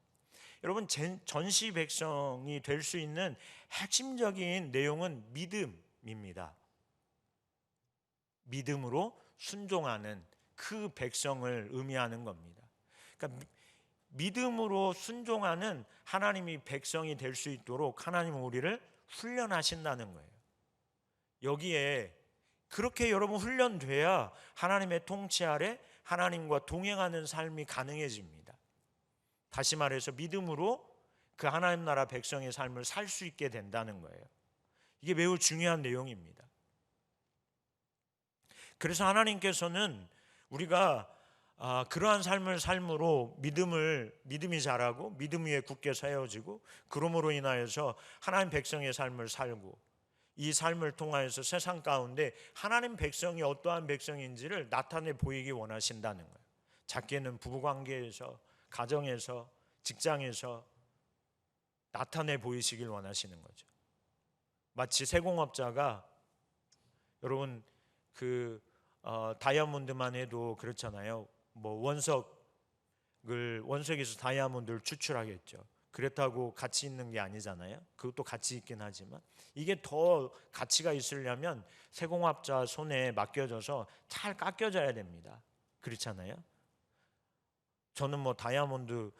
여러분, 전시 백성이 될 수 있는 핵심적인 내용은 믿음입니다. 믿음으로 순종하는 그 백성을 의미하는 겁니다. 그러니까 믿음으로 순종하는 하나님이 백성이 될 수 있도록 하나님은 우리를 훈련하신다는 거예요. 여기에 그렇게 여러분 훈련돼야 하나님의 통치 아래 하나님과 동행하는 삶이 가능해집니다. 다시 말해서 믿음으로 그 하나님 나라 백성의 삶을 살 수 있게 된다는 거예요. 이게 매우 중요한 내용입니다. 그래서 하나님께서는 우리가 그러한 삶을 삶으로 믿음이 자라고 믿음 위에 굳게 세워지고 그러므로 인하여서 하나님 백성의 삶을 살고 이 삶을 통하여서 세상 가운데 하나님 백성이 어떠한 백성인지를 나타내 보이기 원하신다는 거예요. 작게는 부부관계에서, 가정에서, 직장에서 나타내 보이시길 원하시는 거죠. 마치 세공업자가 여러분 다이아몬드만 해도 그렇잖아요. 원석에서 다이아몬드를 추출하겠죠. 그렇다고 가치 있는 게 아니잖아요. 그것도 가치 있긴 하지만 이게 더 가치가 있으려면 세공업자 손에 맡겨져서 잘 깎여져야 됩니다. 그렇잖아요. 저는 다이아몬드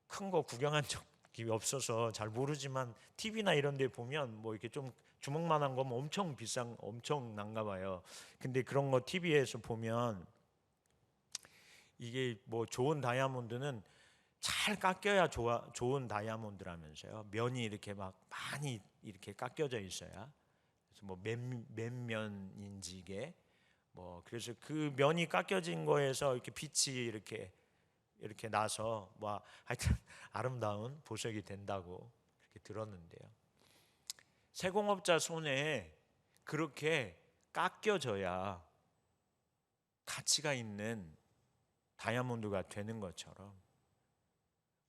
큰 거 구경한 적이 없어서 잘 모르지만 TV나 이런 데 보면 이렇게 좀 주먹만한 거면 엄청 엄청난가 봐요. 근데 그런 거 TV에서 보면 이게 좋은 다이아몬드는 잘 깎여야 좋은 다이아몬드라면서요. 면이 이렇게 많이 이렇게 깎여져 있어야. 그래서 몇 면인지 이게 그래서 그 면이 깎여진 거에서 이렇게 빛이 이렇게 나서 하여튼 아름다운 보석이 된다고 그렇게 들었는데요. 세공업자 손에 그렇게 깎여져야 가치가 있는 다이아몬드가 되는 것처럼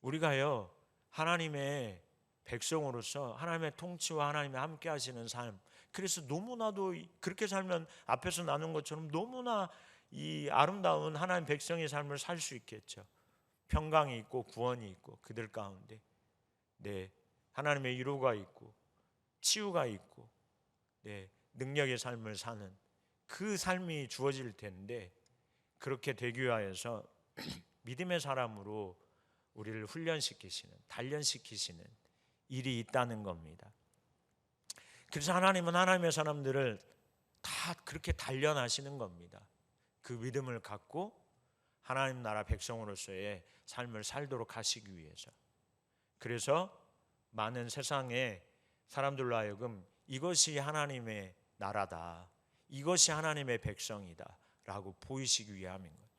우리가요 하나님의 백성으로서 하나님의 통치와 하나님의 함께 하시는 삶, 그래서 너무나도 그렇게 살면 앞에서 나눈 것처럼 너무나 이 아름다운 하나님 백성의 삶을 살 수 있겠죠. 평강이 있고 구원이 있고 그들 가운데 하나님의 위로가 있고 치유가 있고 능력의 삶을 사는 그 삶이 주어질 텐데 그렇게 되기 위하여서 믿음의 사람으로 우리를 훈련시키시는, 단련시키시는 일이 있다는 겁니다. 그래서 하나님은 하나님의 사람들을 다 그렇게 단련하시는 겁니다. 그 믿음을 갖고 하나님 나라 백성으로서의 삶을 살도록 하시기 위해서. 그래서 많은 세상의 사람들로 하여금 이것이 하나님의 나라다, 이것이 하나님의 백성이다 라고 보이시기 위함인 거예요.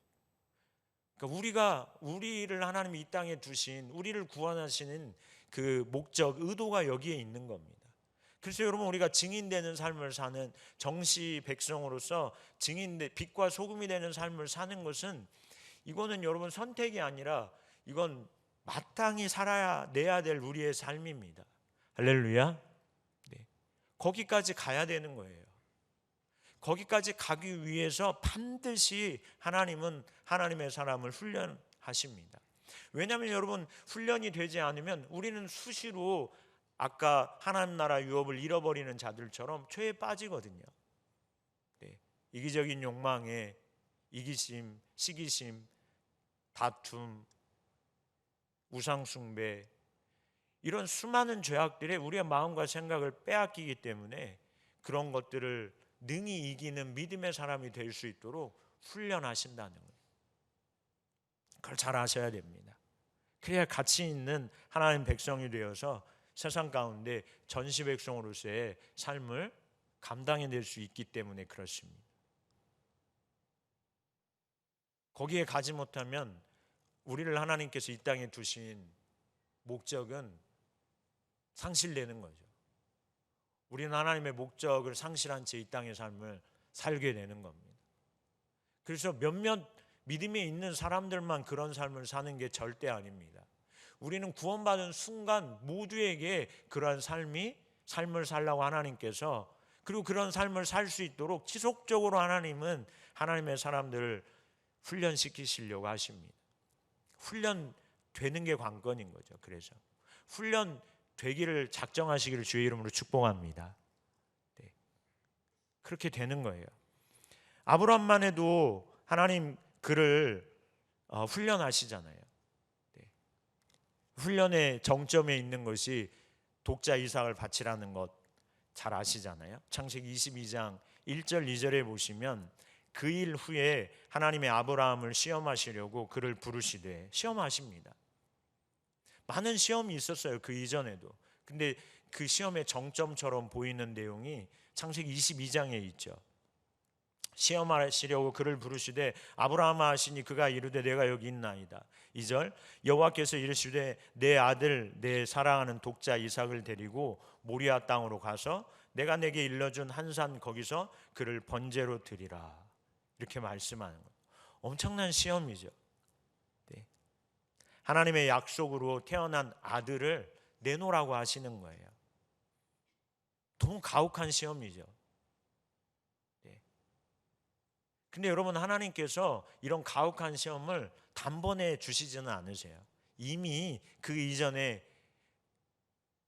그러니까 우리를 하나님이 이 땅에 두신, 우리를 구원하시는 그 목적, 의도가 여기에 있는 겁니다. 그래서 여러분 우리가 증인되는 삶을 사는 정시 백성으로서 빛과 소금이 되는 삶을 사는 것은 이거는 여러분 선택이 아니라 이건 마땅히 내야 될 우리의 삶입니다. 할렐루야. 거기까지 가야 되는 거예요. 거기까지 가기 위해서 반드시 하나님은 하나님의 사람을 훈련하십니다. 왜냐하면 여러분 훈련이 되지 않으면 우리는 수시로 아까 하나님 나라 유업을 잃어버리는 자들처럼 죄에 빠지거든요. 이기적인 욕망에 이기심, 시기심, 다툼, 우상숭배, 이런 수많은 죄악들에 우리의 마음과 생각을 빼앗기기 때문에 그런 것들을 능히 이기는 믿음의 사람이 될 수 있도록 훈련하신다는 거예요. 그걸 잘 아셔야 됩니다. 그래야 가치 있는 하나님 백성이 되어서 세상 가운데 전시 백성으로서의 삶을 감당해낼 수 있기 때문에 그렇습니다. 거기에 가지 못하면 우리를 하나님께서 이 땅에 두신 목적은 상실되는 거죠. 우리는 하나님의 목적을 상실한 채 이 땅의 삶을 살게 되는 겁니다. 그래서 몇몇 믿음에 있는 사람들만 그런 삶을 사는 게 절대 아닙니다. 우리는 구원받은 순간 모두에게 그러한 삶을 살라고 하나님께서, 그리고 그런 삶을 살 수 있도록 지속적으로 하나님은 하나님의 사람들을 훈련시키시려고 하십니다. 훈련되는 게 관건인 거죠. 그래서 훈련되기를 작정하시기를 주의 이름으로 축복합니다. 네. 그렇게 되는 거예요. 아브라함만 해도 하나님 그를 훈련하시잖아요. 네. 훈련의 정점에 있는 것이 독자 이삭을 바치라는 것 잘 아시잖아요. 창세기 22장 1절 2절에 보시면 그 일 후에 하나님의 아브라함을 시험하시려고 그를 부르시되, 시험하십니다. 많은 시험이 있었어요, 그 이전에도. 근데 그 시험의 정점처럼 보이는 내용이 창세기 22장에 있죠. 시험하시려고 그를 부르시되 아브라함아 하시니 그가 이르되 내가 여기 있나이다. 2절 여호와께서 이르시되 내 아들 내 사랑하는 독자 이삭을 데리고 모리아 땅으로 가서 내가 내게 일러준 한 산 거기서 그를 번제로 드리라. 이렇게 말씀하는 거예요. 엄청난 시험이죠. 네. 하나님의 약속으로 태어난 아들을 내놓으라고 하시는 거예요. 너무 가혹한 시험이죠. 근데 여러분, 하나님께서 이런 가혹한 시험을 단번에 주시지는 않으세요. 이미 그 이전에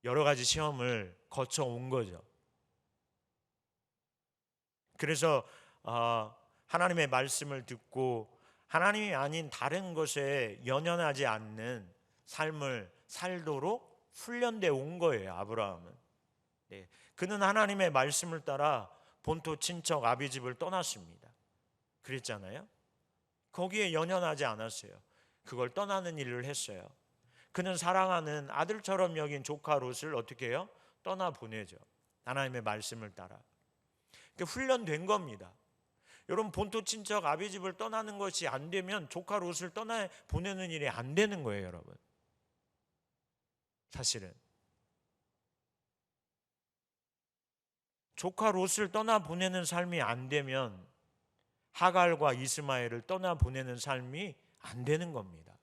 여러 가지 시험을 거쳐온 거죠. 그래서 하나님의 말씀을 듣고 하나님이 아닌 다른 것에 연연하지 않는 삶을 살도록 훈련돼 온 거예요, 아브라함은. 네. 그는 하나님의 말씀을 따라 본토 친척 아비집을 떠났습니다. 그랬잖아요. 거기에 연연하지 않았어요. 그걸 떠나는 일을 했어요. 그는 사랑하는 아들처럼 여긴 조카 롯을 어떻게 해요? 떠나보내죠. 하나님의 말씀을 따라. 훈련된 겁니다. 여러분, 본토 친척 아비집을 떠나는 것이 안 되면 조카 롯을 떠나보내는 일이 안 되는 거예요, 여러분. 사실은 조카 롯을 떠나보내는 삶이 안 되면 하갈과 이스마엘을 떠나보내는 삶이 안 되는 겁니다.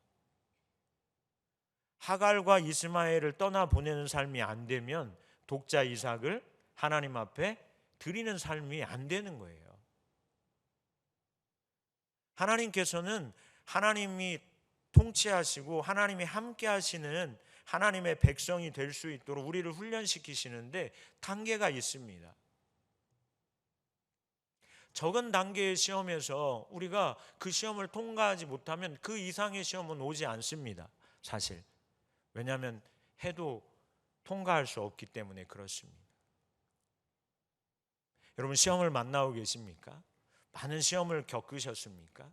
하갈과 이스마엘을 떠나보내는 삶이 안 되면 독자 이삭을 하나님 앞에 드리는 삶이 안 되는 거예요. 하나님께서는 하나님이 통치하시고 하나님이 함께 하시는 하나님의 백성이 될 수 있도록 우리를 훈련시키시는데 단계가 있습니다. 적은 단계의 시험에서 우리가 그 시험을 통과하지 못하면 그 이상의 시험은 오지 않습니다. 사실. 왜냐하면 해도 통과할 수 없기 때문에 그렇습니다. 여러분, 시험을 만나고 계십니까? 많은 시험을 겪으셨습니까?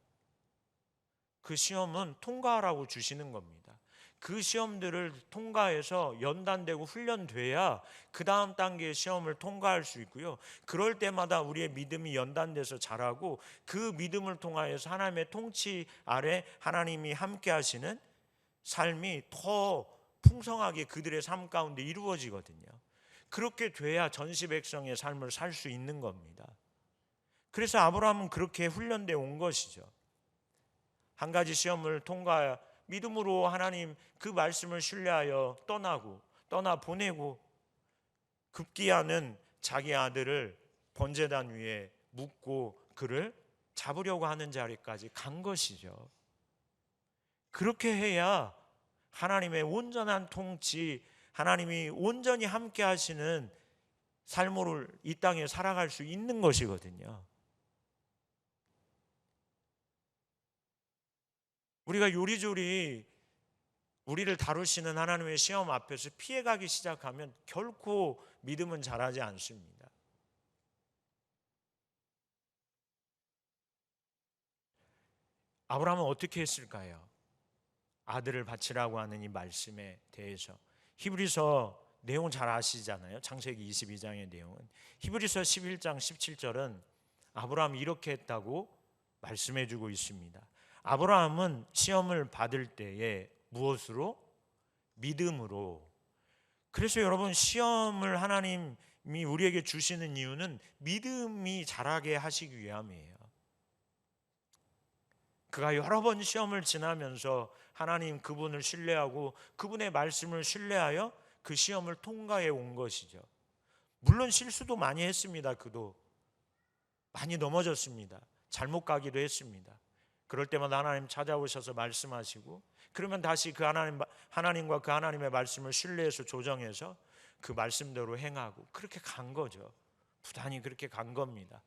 그 시험은 통과하라고 주시는 겁니다. 그 시험들을 통과해서 연단되고 훈련돼야 그 다음 단계의 시험을 통과할 수 있고요. 그럴 때마다 우리의 믿음이 연단돼서 자라고 그 믿음을 통하여서 하나님의 통치 아래 하나님이 함께 하시는 삶이 더 풍성하게 그들의 삶 가운데 이루어지거든요. 그렇게 돼야 전시 백성의 삶을 살 수 있는 겁니다. 그래서 아브라함은 그렇게 훈련되어 온 것이죠. 한 가지 시험을 통과해 믿음으로 하나님 그 말씀을 신뢰하여 떠나보내고 급기야는 자기 아들을 번제단 위에 묻고 그를 잡으려고 하는 자리까지 간 것이죠. 그렇게 해야 하나님의 온전한 통치, 하나님이 온전히 함께 하시는 삶을 이 땅에 살아갈 수 있는 것이거든요. 우리가 요리조리 우리를 다루시는 하나님의 시험 앞에서 피해가기 시작하면 결코 믿음은 자라지 않습니다. 아브라함은 어떻게 했을까요? 아들을 바치라고 하는 이 말씀에 대해서 히브리서 내용 잘 아시잖아요. 창세기 22장의 내용은. 히브리서 11장 17절은 아브라함이 이렇게 했다고 말씀해주고 있습니다. 아브라함은 시험을 받을 때에 무엇으로? 믿음으로. 그래서 여러분, 시험을 하나님이 우리에게 주시는 이유는 믿음이 자라게 하시기 위함이에요. 그가 여러 번 시험을 지나면서 하나님 그분을 신뢰하고 그분의 말씀을 신뢰하여 그 시험을 통과해 온 것이죠. 물론 실수도 많이 했습니다. 그도 많이 넘어졌습니다. 잘못 가기도 했습니다. 그럴 때마다 하나님 찾아오셔서 말씀하시고, 그러면 다시 그 하나님과 그 하나님의 말씀을 신뢰해서 조정해서 그 말씀대로 행하고, 그렇게 간 거죠. 부단히 그렇게 간 겁니다.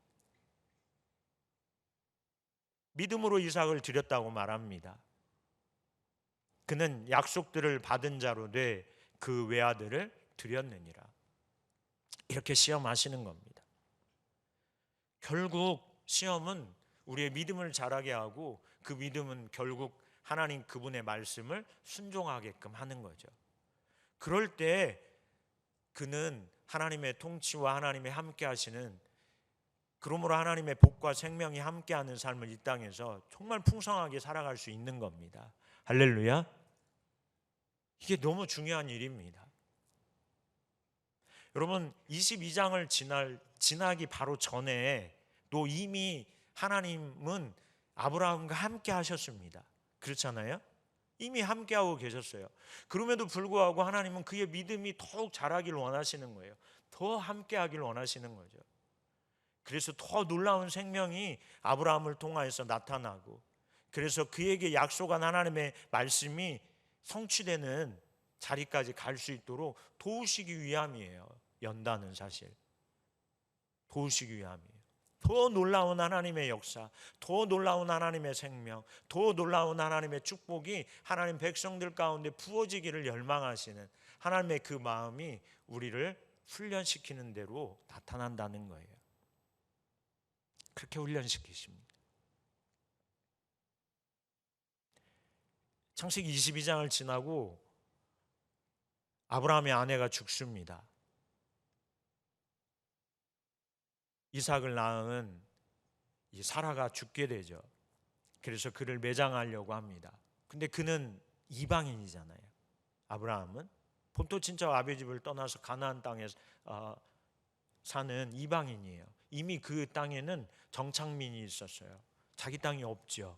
믿음으로 이삭을 드렸다고 말합니다. 그는 약속들을 받은 자로 돼 그 외아들을 드렸느니라. 이렇게 시험하시는 겁니다. 결국 시험은 우리의 믿음을 자라게 하고, 그 믿음은 결국 하나님 그분의 말씀을 순종하게끔 하는 거죠. 그럴 때 그는 하나님의 통치와 하나님의 함께 하시는, 그러므로 하나님의 복과 생명이 함께하는 삶을 이 땅에서 정말 풍성하게 살아갈 수 있는 겁니다. 할렐루야. 이게 너무 중요한 일입니다. 여러분, 22장을 지나기 바로 전에 또 이미 하나님은 아브라함과 함께 하셨습니다. 그렇잖아요? 이미 함께하고 계셨어요. 그럼에도 불구하고 하나님은 그의 믿음이 더욱 자라길 원하시는 거예요. 더 함께하길 원하시는 거죠. 그래서 더 놀라운 생명이 아브라함을 통하여서 나타나고, 그래서 그에게 약속한 하나님의 말씀이 성취되는 자리까지 갈 수 있도록 도우시기 위함이에요. 연단은 사실 도우시기 위함이에요. 더 놀라운 하나님의 역사, 더 놀라운 하나님의 생명, 더 놀라운 하나님의 축복이 하나님 백성들 가운데 부어지기를 열망하시는 하나님의 그 마음이 우리를 훈련시키는 대로 나타난다는 거예요. 그렇게 훈련시키십니다. 창세기 22장을 지나고 아브라함의 아내가 죽습니다. 이삭을 낳은 이 사라가 죽게 되죠. 그래서 그를 매장하려고 합니다. 근데 그는 이방인이잖아요. 아브라함은 본토 친척 아비 집을 떠나서 가나안 땅에 사는 이방인이에요. 이미 그 땅에는 정착민이 있었어요. 자기 땅이 없죠.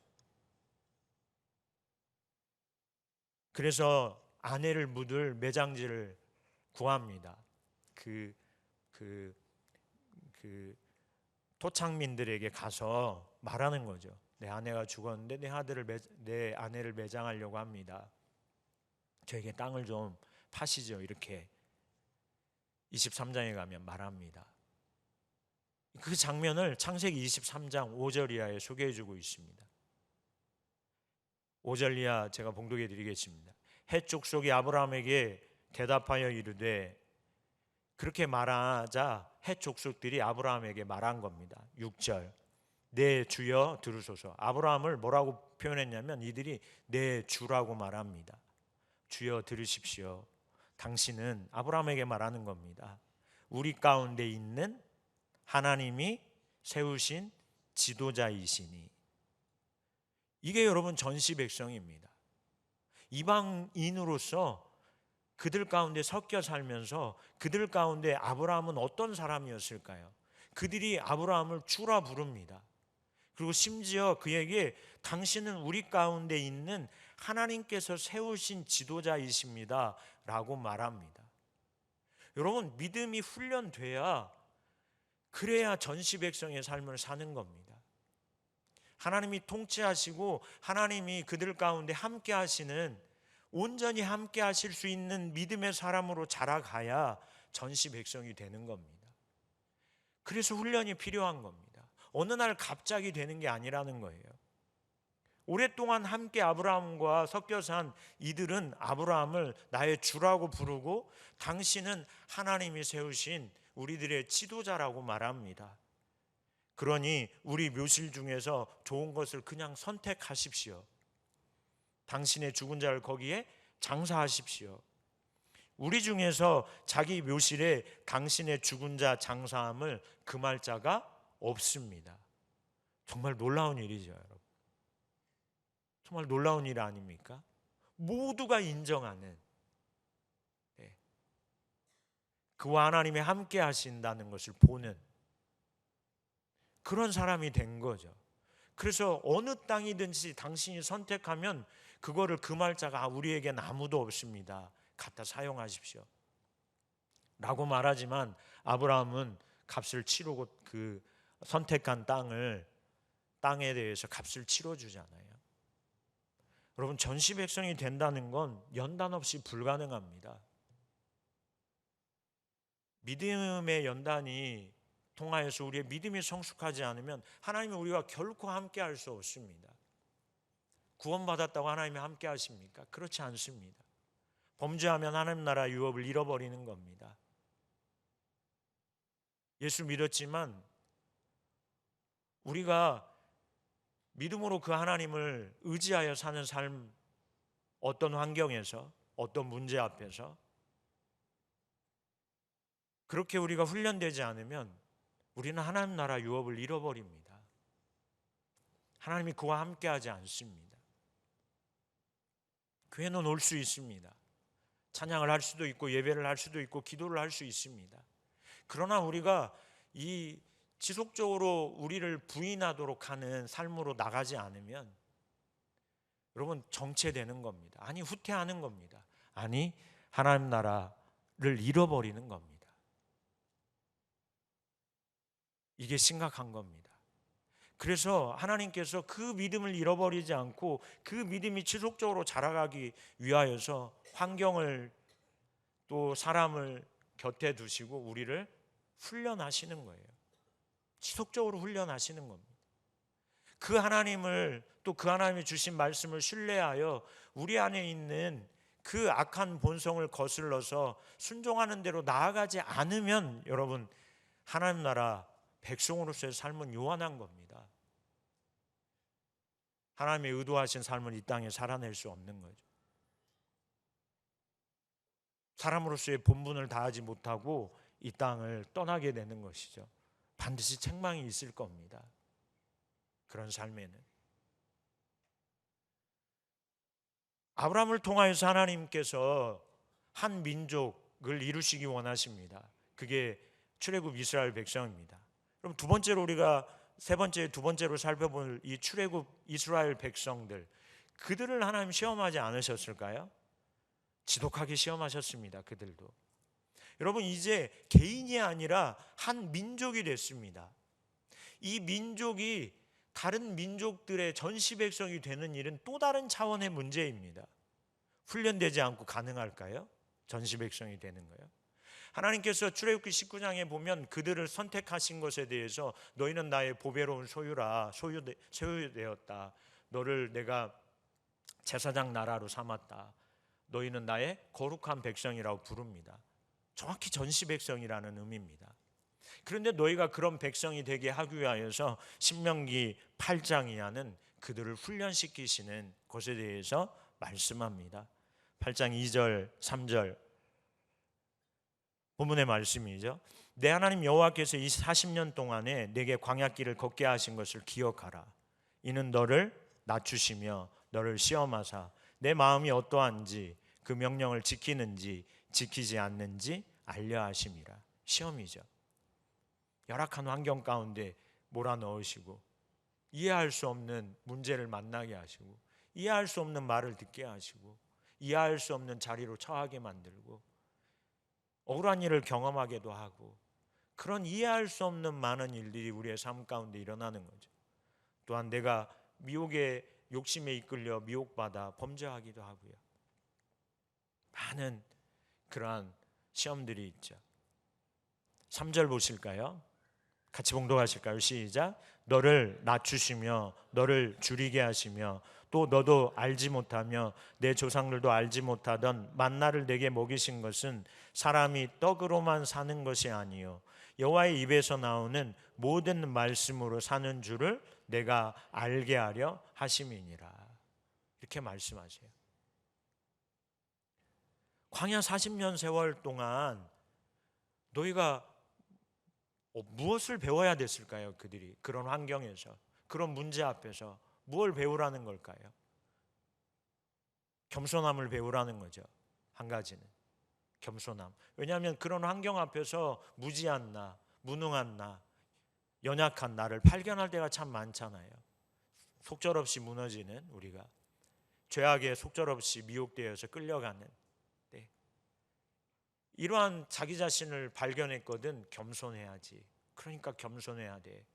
그래서 아내를 묻을 매장지를 구합니다. 그 토착민들에게 가서 말하는 거죠. 내 아내가 죽었는데 내 아내를 매장하려고 합니다. 저에게 땅을 좀 파시죠. 이렇게 23장에 가면 말합니다. 그 장면을 창세기 23장 5절 이하에 소개해주고 있습니다. 5절 이하 제가 봉독해 드리겠습니다. 헷 족속이 아브라함에게 대답하여 이르되, 그렇게 말하자 헷 족속들이 아브라함에게 말한 겁니다. 6절, 내 주여 들으소서. 아브라함을 뭐라고 표현했냐면 이들이 내 주라고 말합니다. 주여 들으십시오. 당신은 아브라함에게 말하는 겁니다. 우리 가운데 있는 하나님이 세우신 지도자이시니. 이게 여러분 전시 백성입니다. 이방인으로서 그들 가운데 섞여 살면서 그들 가운데 아브라함은 어떤 사람이었을까요? 그들이 아브라함을 주라 부릅니다. 그리고 심지어 그에게 당신은 우리 가운데 있는 하나님께서 세우신 지도자이십니다 라고 말합니다. 여러분, 믿음이 훈련돼야, 그래야 전시 백성의 삶을 사는 겁니다. 하나님이 통치하시고 하나님이 그들 가운데 함께 하시는, 온전히 함께 하실 수 있는 믿음의 사람으로 자라가야 전시 백성이 되는 겁니다. 그래서 훈련이 필요한 겁니다. 어느 날 갑자기 되는 게 아니라는 거예요. 오랫동안 함께 아브라함과 섞여 산 이들은 아브라함을 나의 주라고 부르고, 당신은 하나님이 세우신 우리들의 지도자라고 말합니다. 그러니 우리 묘실 중에서 좋은 것을 그냥 선택하십시오. 당신의 죽은 자를 거기에 장사하십시오. 우리 중에서 자기 묘실에 당신의 죽은 자 장사함을 금할 자가 없습니다. 정말 놀라운 일이죠, 여러분. 정말 놀라운 일 아닙니까? 모두가 인정하는, 그와 하나님이 함께 하신다는 것을 보는 그런 사람이 된 거죠. 그래서 어느 땅이든지 당신이 선택하면 그거를 그 말자가 우리에겐 아무도 없습니다, 갖다 사용하십시오 라고 말하지만 아브라함은 값을 치르고 그 선택한 땅에 대해서 값을 치러주잖아요. 여러분, 전시 백성이 된다는 건 연단 없이 불가능합니다. 믿음의 연단이 통하여서 우리의 믿음이 성숙하지 않으면 하나님이 우리와 결코 함께 할 수 없습니다. 구원받았다고 하나님이 함께 하십니까? 그렇지 않습니다. 범죄하면 하나님 나라 유업을 잃어버리는 겁니다. 예수 믿었지만 우리가 믿음으로 그 하나님을 의지하여 사는 삶, 어떤 환경에서, 어떤 문제 앞에서 그렇게 우리가 훈련되지 않으면 우리는 하나님 나라 유업을 잃어버립니다. 하나님이 그와 함께하지 않습니다. 교회는 올 수 있습니다. 찬양을 할 수도 있고 예배를 할 수도 있고 기도를 할 수 있습니다. 그러나 우리가 이 지속적으로 우리를 부인하도록 하는 삶으로 나가지 않으면 여러분 정체되는 겁니다. 아니 후퇴하는 겁니다. 아니 하나님 나라를 잃어버리는 겁니다. 이게 심각한 겁니다. 그래서 하나님께서 그 믿음을 잃어버리지 않고 그 믿음이 지속적으로 자라가기 위하여서 환경을 또 사람을 곁에 두시고 우리를 훈련하시는 거예요. 지속적으로 훈련하시는 겁니다. 그 하나님을 또 그 하나님이 주신 말씀을 신뢰하여 우리 안에 있는 그 악한 본성을 거슬러서 순종하는 대로 나아가지 않으면 여러분 하나님 나라 백성으로서의 삶은 요한한 겁니다. 하나님의 의도하신 삶을 이 땅에 살아낼 수 없는 거죠. 사람으로서의 본분을 다하지 못하고 이 땅을 떠나게 되는 것이죠. 반드시 책망이 있을 겁니다. 그런 삶에는 아브라함을 통하여서 하나님께서 한 민족을 이루시기 원하십니다. 그게 출애굽 이스라엘 백성입니다. 그럼 두 번째로 두 번째로 살펴볼 이 출애굽 이스라엘 백성들, 그들을 하나님 시험하지 않으셨을까요? 지독하게 시험하셨습니다. 그들도. 여러분 이제 개인이 아니라 한 민족이 됐습니다. 이 민족이 다른 민족들의 전시 백성이 되는 일은 또 다른 차원의 문제입니다. 훈련되지 않고 가능할까요? 전시 백성이 되는 거요. 하나님께서 출애굽기 19장에 보면 그들을 선택하신 것에 대해서 너희는 나의 보배로운 소유라, 소유되었다. 너를 내가 제사장 나라로 삼았다. 너희는 나의 거룩한 백성이라고 부릅니다. 정확히 전시 백성이라는 의미입니다. 그런데 너희가 그런 백성이 되게 하기 위하여서 신명기 8장이 하는 그들을 훈련시키시는 것에 대해서 말씀합니다. 8장 2절 3절 본문의 말씀이죠. 내 하나님 여호와께서 이 40년 동안에 내게 광야길을 걷게 하신 것을 기억하라. 이는 너를 낮추시며 너를 시험하사 내 마음이 어떠한지 그 명령을 지키는지 지키지 않는지 알려 하심이라. 시험이죠. 열악한 환경 가운데 몰아넣으시고 이해할 수 없는 문제를 만나게 하시고 이해할 수 없는 말을 듣게 하시고 이해할 수 없는 자리로 처하게 만들고 억울한 일을 경험하게도 하고 그런 이해할 수 없는 많은 일들이 우리의 삶 가운데 일어나는 거죠. 또한 내가 미혹의 욕심에 이끌려 미혹받아 범죄하기도 하고요. 많은 그러한 시험들이 있죠. 3절 보실까요? 같이 봉독하실까요? 시작. 너를 낮추시며 너를 줄이게 하시며 또 너도 알지 못하며 내 조상들도 알지 못하던 만나를 내게 먹이신 것은 사람이 떡으로만 사는 것이 아니요 여호와의 입에서 나오는 모든 말씀으로 사는 줄을 내가 알게 하려 하심이니라. 이렇게 말씀하세요. 광야 40년 세월 동안 너희가 무엇을 배워야 됐을까요? 그들이 그런 환경에서 그런 문제 앞에서 무엇을 배우라는 걸까요? 겸손함을 배우라는 거죠. 한 가지는 겸손함. 왜냐하면 그런 환경 앞에서 무지한 나, 무능한 나, 연약한 나를 발견할 때가 참 많잖아요. 속절없이 무너지는 우리가, 죄악에 속절없이 미혹되어서 끌려가는 때, 이러한 자기 자신을 발견했거든 겸손해야지. 그러니까 겸손해야 돼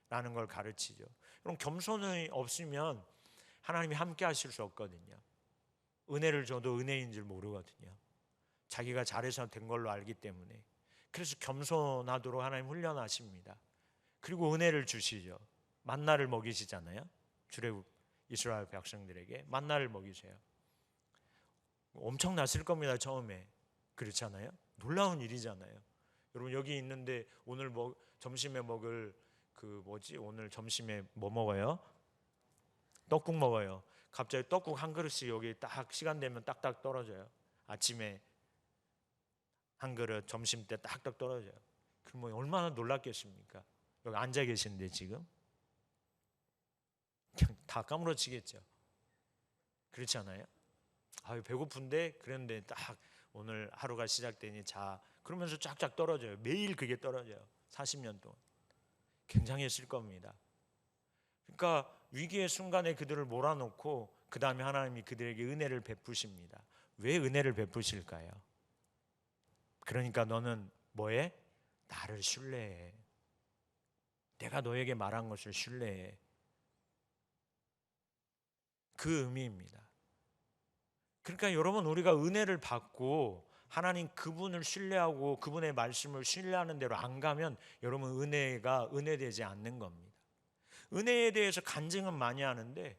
라는 걸 가르치죠. 그럼 겸손이 없으면 하나님이 함께 하실 수 없거든요. 은혜를 줘도 은혜인 줄 모르거든요. 자기가 잘해서 된 걸로 알기 때문에. 그래서 겸손하도록 하나님 훈련하십니다. 그리고 은혜를 주시죠. 만나를 먹이시잖아요. 출애굽 이스라엘 백성들에게 만나를 먹이세요. 엄청났을 겁니다. 처음에. 그렇잖아요. 놀라운 일이잖아요. 여러분 여기 있는데 오늘 점심에 먹을 오늘 점심에 뭐 먹어요? 떡국 먹어요. 갑자기 떡국 한 그릇씩 여기 딱 시간 되면 딱딱 떨어져요. 아침에 한 그릇, 점심 때 딱딱 떨어져요. 그럼 뭐 얼마나 놀랐겠습니까? 여기 앉아 계신데 지금 그냥 다 까무러치겠죠. 그렇지 않아요? 아유 배고픈데 그런데 딱 오늘 하루가 시작되니 자 그러면서 쫙쫙 떨어져요. 매일 그게 떨어져요. 40년 동안. 굉장했을 겁니다. 그러니까 위기의 순간에 그들을 몰아놓고 그 다음에 하나님이 그들에게 은혜를 베푸십니다. 왜 은혜를 베푸실까요? 그러니까 너는 뭐해? 나를 신뢰해. 내가 너에게 말한 것을 신뢰해. 그 의미입니다. 그러니까 여러분 우리가 은혜를 받고 하나님 그분을 신뢰하고 그분의 말씀을 신뢰하는 대로 안 가면 여러분 은혜가 은혜되지 않는 겁니다. 은혜에 대해서 간증은 많이 하는데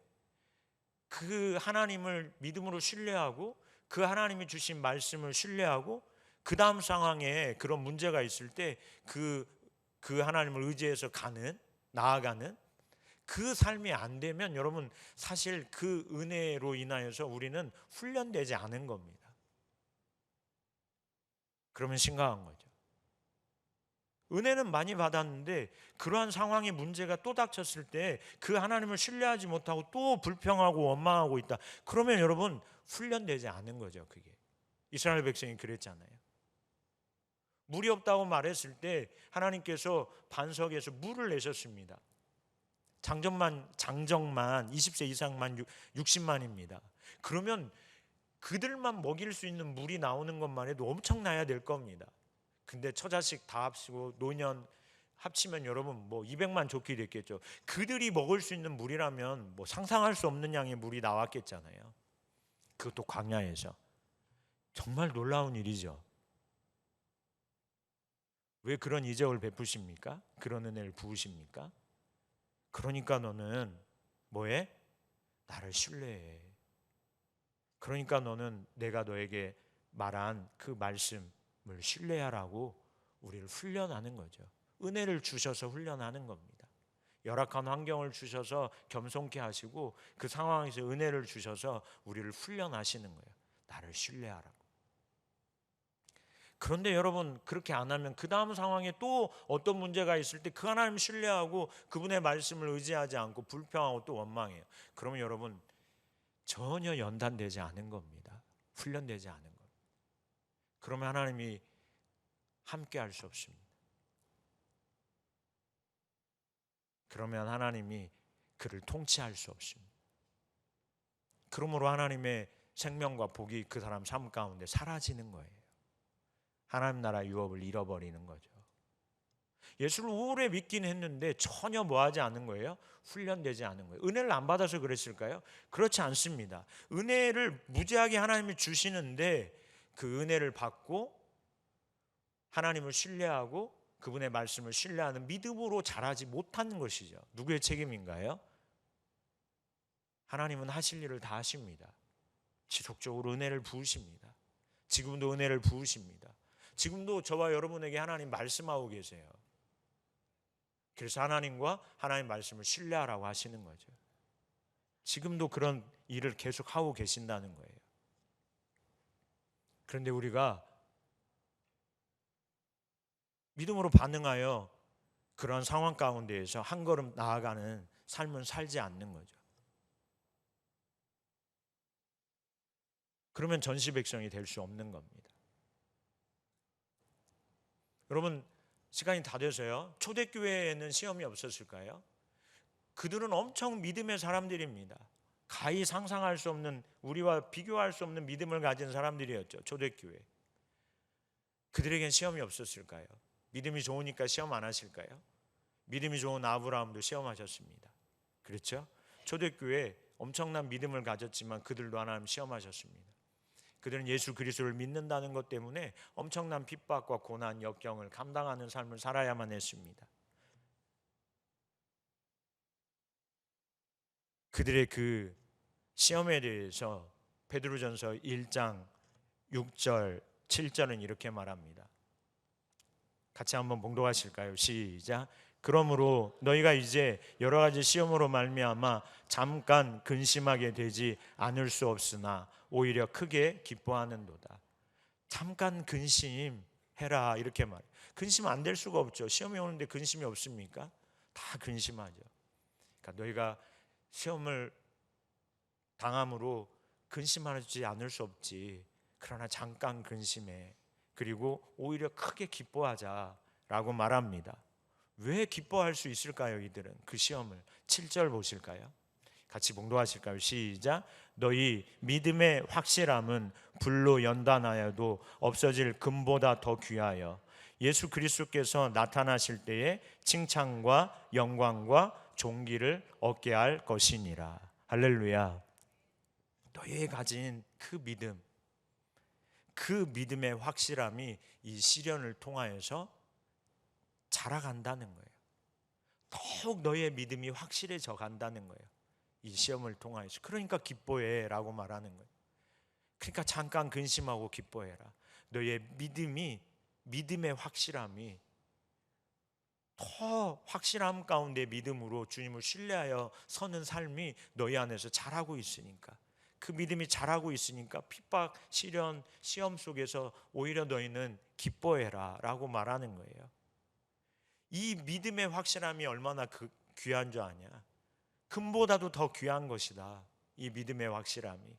그 하나님을 믿음으로 신뢰하고 그 하나님이 주신 말씀을 신뢰하고 그 다음 상황에 그런 문제가 있을 때 그 하나님을 의지해서 나아가는 그 삶이 안 되면 여러분 사실 그 은혜로 인하여서 우리는 훈련되지 않은 겁니다. 그러면 심각한 거죠. 은혜는 많이 받았는데 그러한 상황의 문제가 또 닥쳤을 때 그 하나님을 신뢰하지 못하고 또 불평하고 원망하고 있다. 그러면 여러분 훈련되지 않은 거죠. 그게 이스라엘 백성이 그랬잖아요. 물이 없다고 말했을 때 하나님께서 반석에서 물을 내셨습니다. 장정만 20세 이상만 60만입니다. 그러면 그들만 먹일 수 있는 물이 나오는 것만 해도 엄청나야 될 겁니다. 근데 처자식 다 합치고 노년 합치면 여러분 뭐 200만 좋게 됐겠죠. 그들이 먹을 수 있는 물이라면 뭐 상상할 수 없는 양의 물이 나왔겠잖아요. 그것도 광야에서. 정말 놀라운 일이죠. 왜 그런 이적을 베푸십니까? 그런 은혜를 부으십니까? 그러니까 너는 뭐해? 나를 신뢰해. 그러니까 너는 내가 너에게 말한 그 말씀을 신뢰하라고 우리를 훈련하는 거죠. 은혜를 주셔서 훈련하는 겁니다. 열악한 환경을 주셔서 겸손케 하시고 그 상황에서 은혜를 주셔서 우리를 훈련하시는 거예요. 나를 신뢰하라고. 그런데 여러분 그렇게 안 하면 그 다음 상황에 또 어떤 문제가 있을 때 그 하나님 신뢰하고 그분의 말씀을 의지하지 않고 불평하고 또 원망해요. 그러면 여러분 전혀 연단되지 않은 겁니다. 훈련되지 않은 겁니다. 그러면 하나님이 함께 할 수 없습니다. 그러면 하나님이 그를 통치할 수 없습니다. 그러므로 하나님의 생명과 복이 그 사람 삶 가운데 사라지는 거예요. 하나님 나라 유업을 잃어버리는 거죠. 예수를 오래 믿긴 했는데 전혀 뭐하지 않은 거예요? 훈련되지 않은 거예요. 은혜를 안 받아서 그랬을까요? 그렇지 않습니다. 은혜를 무지하게 하나님이 주시는데 그 은혜를 받고 하나님을 신뢰하고 그분의 말씀을 신뢰하는 믿음으로 자라지 못한 것이죠. 누구의 책임인가요? 하나님은 하실 일을 다 하십니다. 지속적으로 은혜를 부으십니다. 지금도 은혜를 부으십니다. 지금도 저와 여러분에게 하나님 말씀하고 계세요. 그래서 하나님과 하나님 말씀을 신뢰하라고 하시는 거죠. 지금도 그런 일을 계속 하고 계신다는 거예요. 그런데 우리가 믿음으로 반응하여 그런 상황 가운데에서 한 걸음 나아가는 삶은 살지 않는 거죠. 그러면 전시 백성이 될 수 없는 겁니다. 여러분, 시간이 다 돼서요. 초대교회에는 시험이 없었을까요? 그들은 엄청 믿음의 사람들입니다. 가히 상상할 수 없는, 우리와 비교할 수 없는 믿음을 가진 사람들이었죠. 초대교회. 그들에겐 시험이 없었을까요? 믿음이 좋으니까 시험 안 하실까요? 믿음이 좋은 아브라함도 시험하셨습니다. 그렇죠? 초대교회 엄청난 믿음을 가졌지만 그들도 하나님 시험하셨습니다. 그들은 예수 그리스도를 믿는다는 것 때문에 엄청난 핍박과 고난, 역경을 감당하는 삶을 살아야만 했습니다. 그들의 그 시험에 대해서 베드로전서 1장 6절 7절은 이렇게 말합니다. 같이 한번 봉독하실까요? 시작. 그러므로 너희가 이제 여러 가지 시험으로 말미암아 잠깐 근심하게 되지 않을 수 없으나 오히려 크게 기뻐하는도다. 잠깐 근심해라 이렇게 말해. 근심 안 될 수가 없죠. 시험이 오는데 근심이 없습니까? 다 근심하죠. 그러니까 너희가 시험을 당함으로 근심하지 않을 수 없지. 그러나 잠깐 근심해. 그리고 오히려 크게 기뻐하자라고 말합니다. 왜 기뻐할 수 있을까요? 이들은 그 시험을 7절 보실까요? 같이 봉독하실까요? 시작. 너희 믿음의 확실함은 불로 연단하여도 없어질 금보다 더 귀하여 예수 그리스도께서 나타나실 때에 칭찬과 영광과 존귀를 얻게 할 것이니라. 할렐루야. 너희의 가진 그 믿음, 그 믿음의 확실함이 이 시련을 통하여서 자라간다는 거예요. 더욱 너희의 믿음이 확실해져 간다는 거예요. 이 시험을 통하여서. 그러니까 기뻐해라고 말하는 거예요. 그러니까 잠깐 근심하고 기뻐해라. 너희의 믿음의 확실함이 더 확실함 가운데 믿음으로 주님을 신뢰하여 서는 삶이 너희 안에서 자라고 있으니까, 그 믿음이 자라고 있으니까 핍박, 시련, 시험 속에서 오히려 너희는 기뻐해라 라고 말하는 거예요. 이 믿음의 확실함이 얼마나 귀한 줄 아냐? 금보다도 더 귀한 것이다, 이 믿음의 확실함이.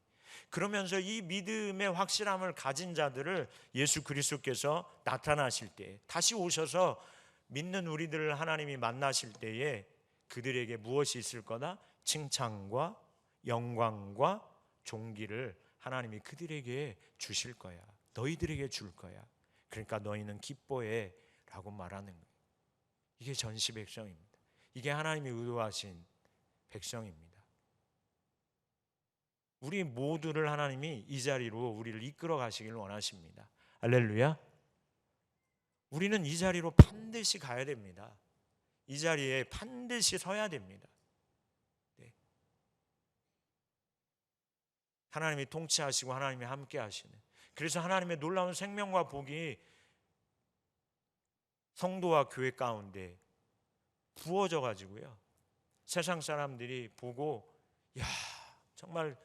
그러면서 이 믿음의 확실함을 가진 자들을 예수 그리스도께서 나타나실 때, 다시 오셔서 믿는 우리들을 하나님이 만나실 때에 그들에게 무엇이 있을 거다? 칭찬과 영광과 존귀를 하나님이 그들에게 주실 거야. 너희들에게 줄 거야. 그러니까 너희는 기뻐해 라고 말하는 거예요. 이게 전시 백성입니다. 이게 하나님이 의도하신 백성입니다. 우리 모두를 하나님이 이 자리로 우리를 이끌어 가시길 원하십니다. 할렐루야. 우리는 이 자리로 반드시 가야 됩니다. 이 자리에 반드시 서야 됩니다. 네. 하나님이 통치하시고 하나님이 함께 하시는, 그래서 하나님의 놀라운 생명과 복이 성도와 교회 가운데 부어져 가지고요, 세상 사람들이 보고 야, 정말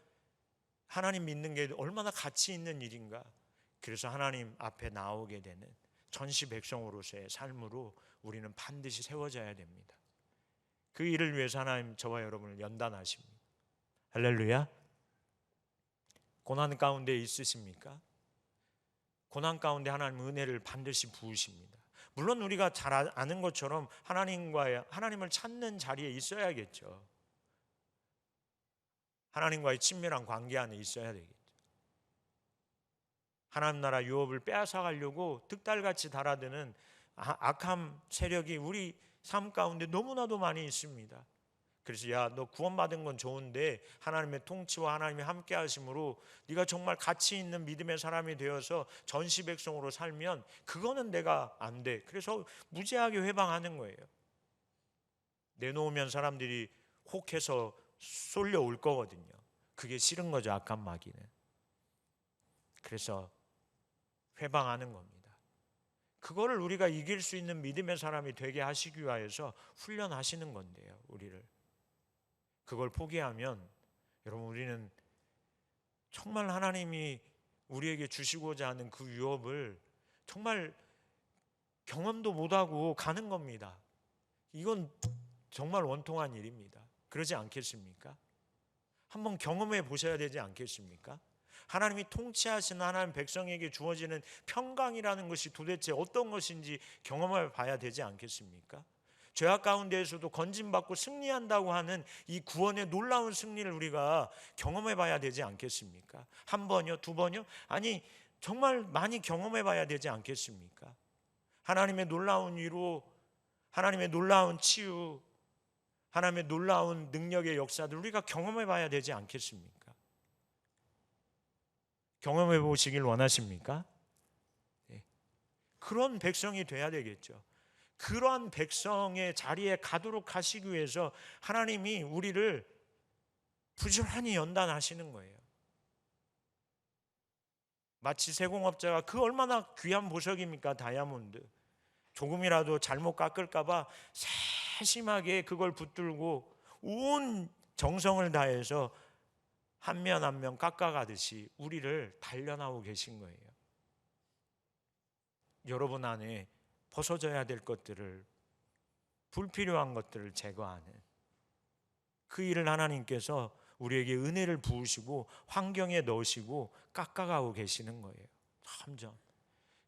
하나님 믿는 게 얼마나 가치 있는 일인가. 그래서 하나님 앞에 나오게 되는 전시 백성으로서의 삶으로 우리는 반드시 세워져야 됩니다. 그 일을 위해서 하나님 저와 여러분을 연단하십니다. 할렐루야. 고난 가운데 있으십니까? 고난 가운데 하나님 은혜를 반드시 부으십니다. 물론 우리가 잘 아는 것처럼 하나님을 찾는 자리에 있어야겠죠. 하나님과의 친밀한 관계 안에 있어야 되겠죠. 하나님 나라 유업을 빼앗아 가려고 득달같이 달아드는 악함 세력이 우리 삶 가운데 너무나도 많이 있습니다. 그래서 야, 너 구원받은 건 좋은데 하나님의 통치와 하나님의 함께 하심으로 네가 정말 가치 있는 믿음의 사람이 되어서 전시 백성으로 살면 그거는 내가 안 돼. 그래서 무지하게 회방하는 거예요. 내놓으면 사람들이 혹해서 쏠려올 거거든요. 그게 싫은 거죠, 악한 마귀는. 그래서 회방하는 겁니다. 그거를 우리가 이길 수 있는 믿음의 사람이 되게 하시기 위하여서 훈련하시는 건데요, 우리를. 그걸 포기하면 여러분, 우리는 정말 하나님이 우리에게 주시고자 하는 그 유업을 정말 경험도 못하고 가는 겁니다. 이건 정말 원통한 일입니다. 그러지 않겠습니까? 한번 경험해 보셔야 되지 않겠습니까? 하나님이 통치하시는 하나님 백성에게 주어지는 평강이라는 것이 도대체 어떤 것인지 경험해 봐야 되지 않겠습니까? 죄악 가운데에서도 건진받고 승리한다고 하는 이 구원의 놀라운 승리를 우리가 경험해 봐야 되지 않겠습니까? 한 번이요, 두 번이요? 아니, 정말 많이 경험해 봐야 되지 않겠습니까? 하나님의 놀라운 위로, 하나님의 놀라운 치유, 하나님의 놀라운 능력의 역사들 우리가 경험해 봐야 되지 않겠습니까? 경험해 보시길 원하십니까? 네. 그런 백성이 돼야 되겠죠. 그러한 백성의 자리에 가도록 하시기 위해서 하나님이 우리를 부지런히 연단하시는 거예요. 마치 세공업자가 그 얼마나 귀한 보석입니까? 다이아몬드. 조금이라도 잘못 깎을까 봐 세심하게 그걸 붙들고 온 정성을 다해서 한 면 한 면 깎아가듯이 우리를 단련하고 계신 거예요. 여러분 안에 벗어져야 될 것들을, 불필요한 것들을 제거하는 그 일을 하나님께서 우리에게 은혜를 부으시고 환경에 넣으시고 깎아가고 계시는 거예요. 점점.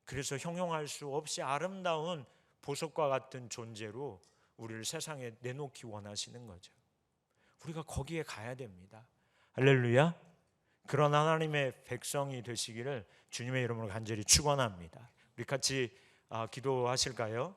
그래서 형용할 수 없이 아름다운 보석과 같은 존재로 우리를 세상에 내놓기 원하시는 거죠. 우리가 거기에 가야 됩니다. 할렐루야. 그런 하나님의 백성이 되시기를 주님의 이름으로 간절히 축원합니다. 우리 같이 기도하실까요?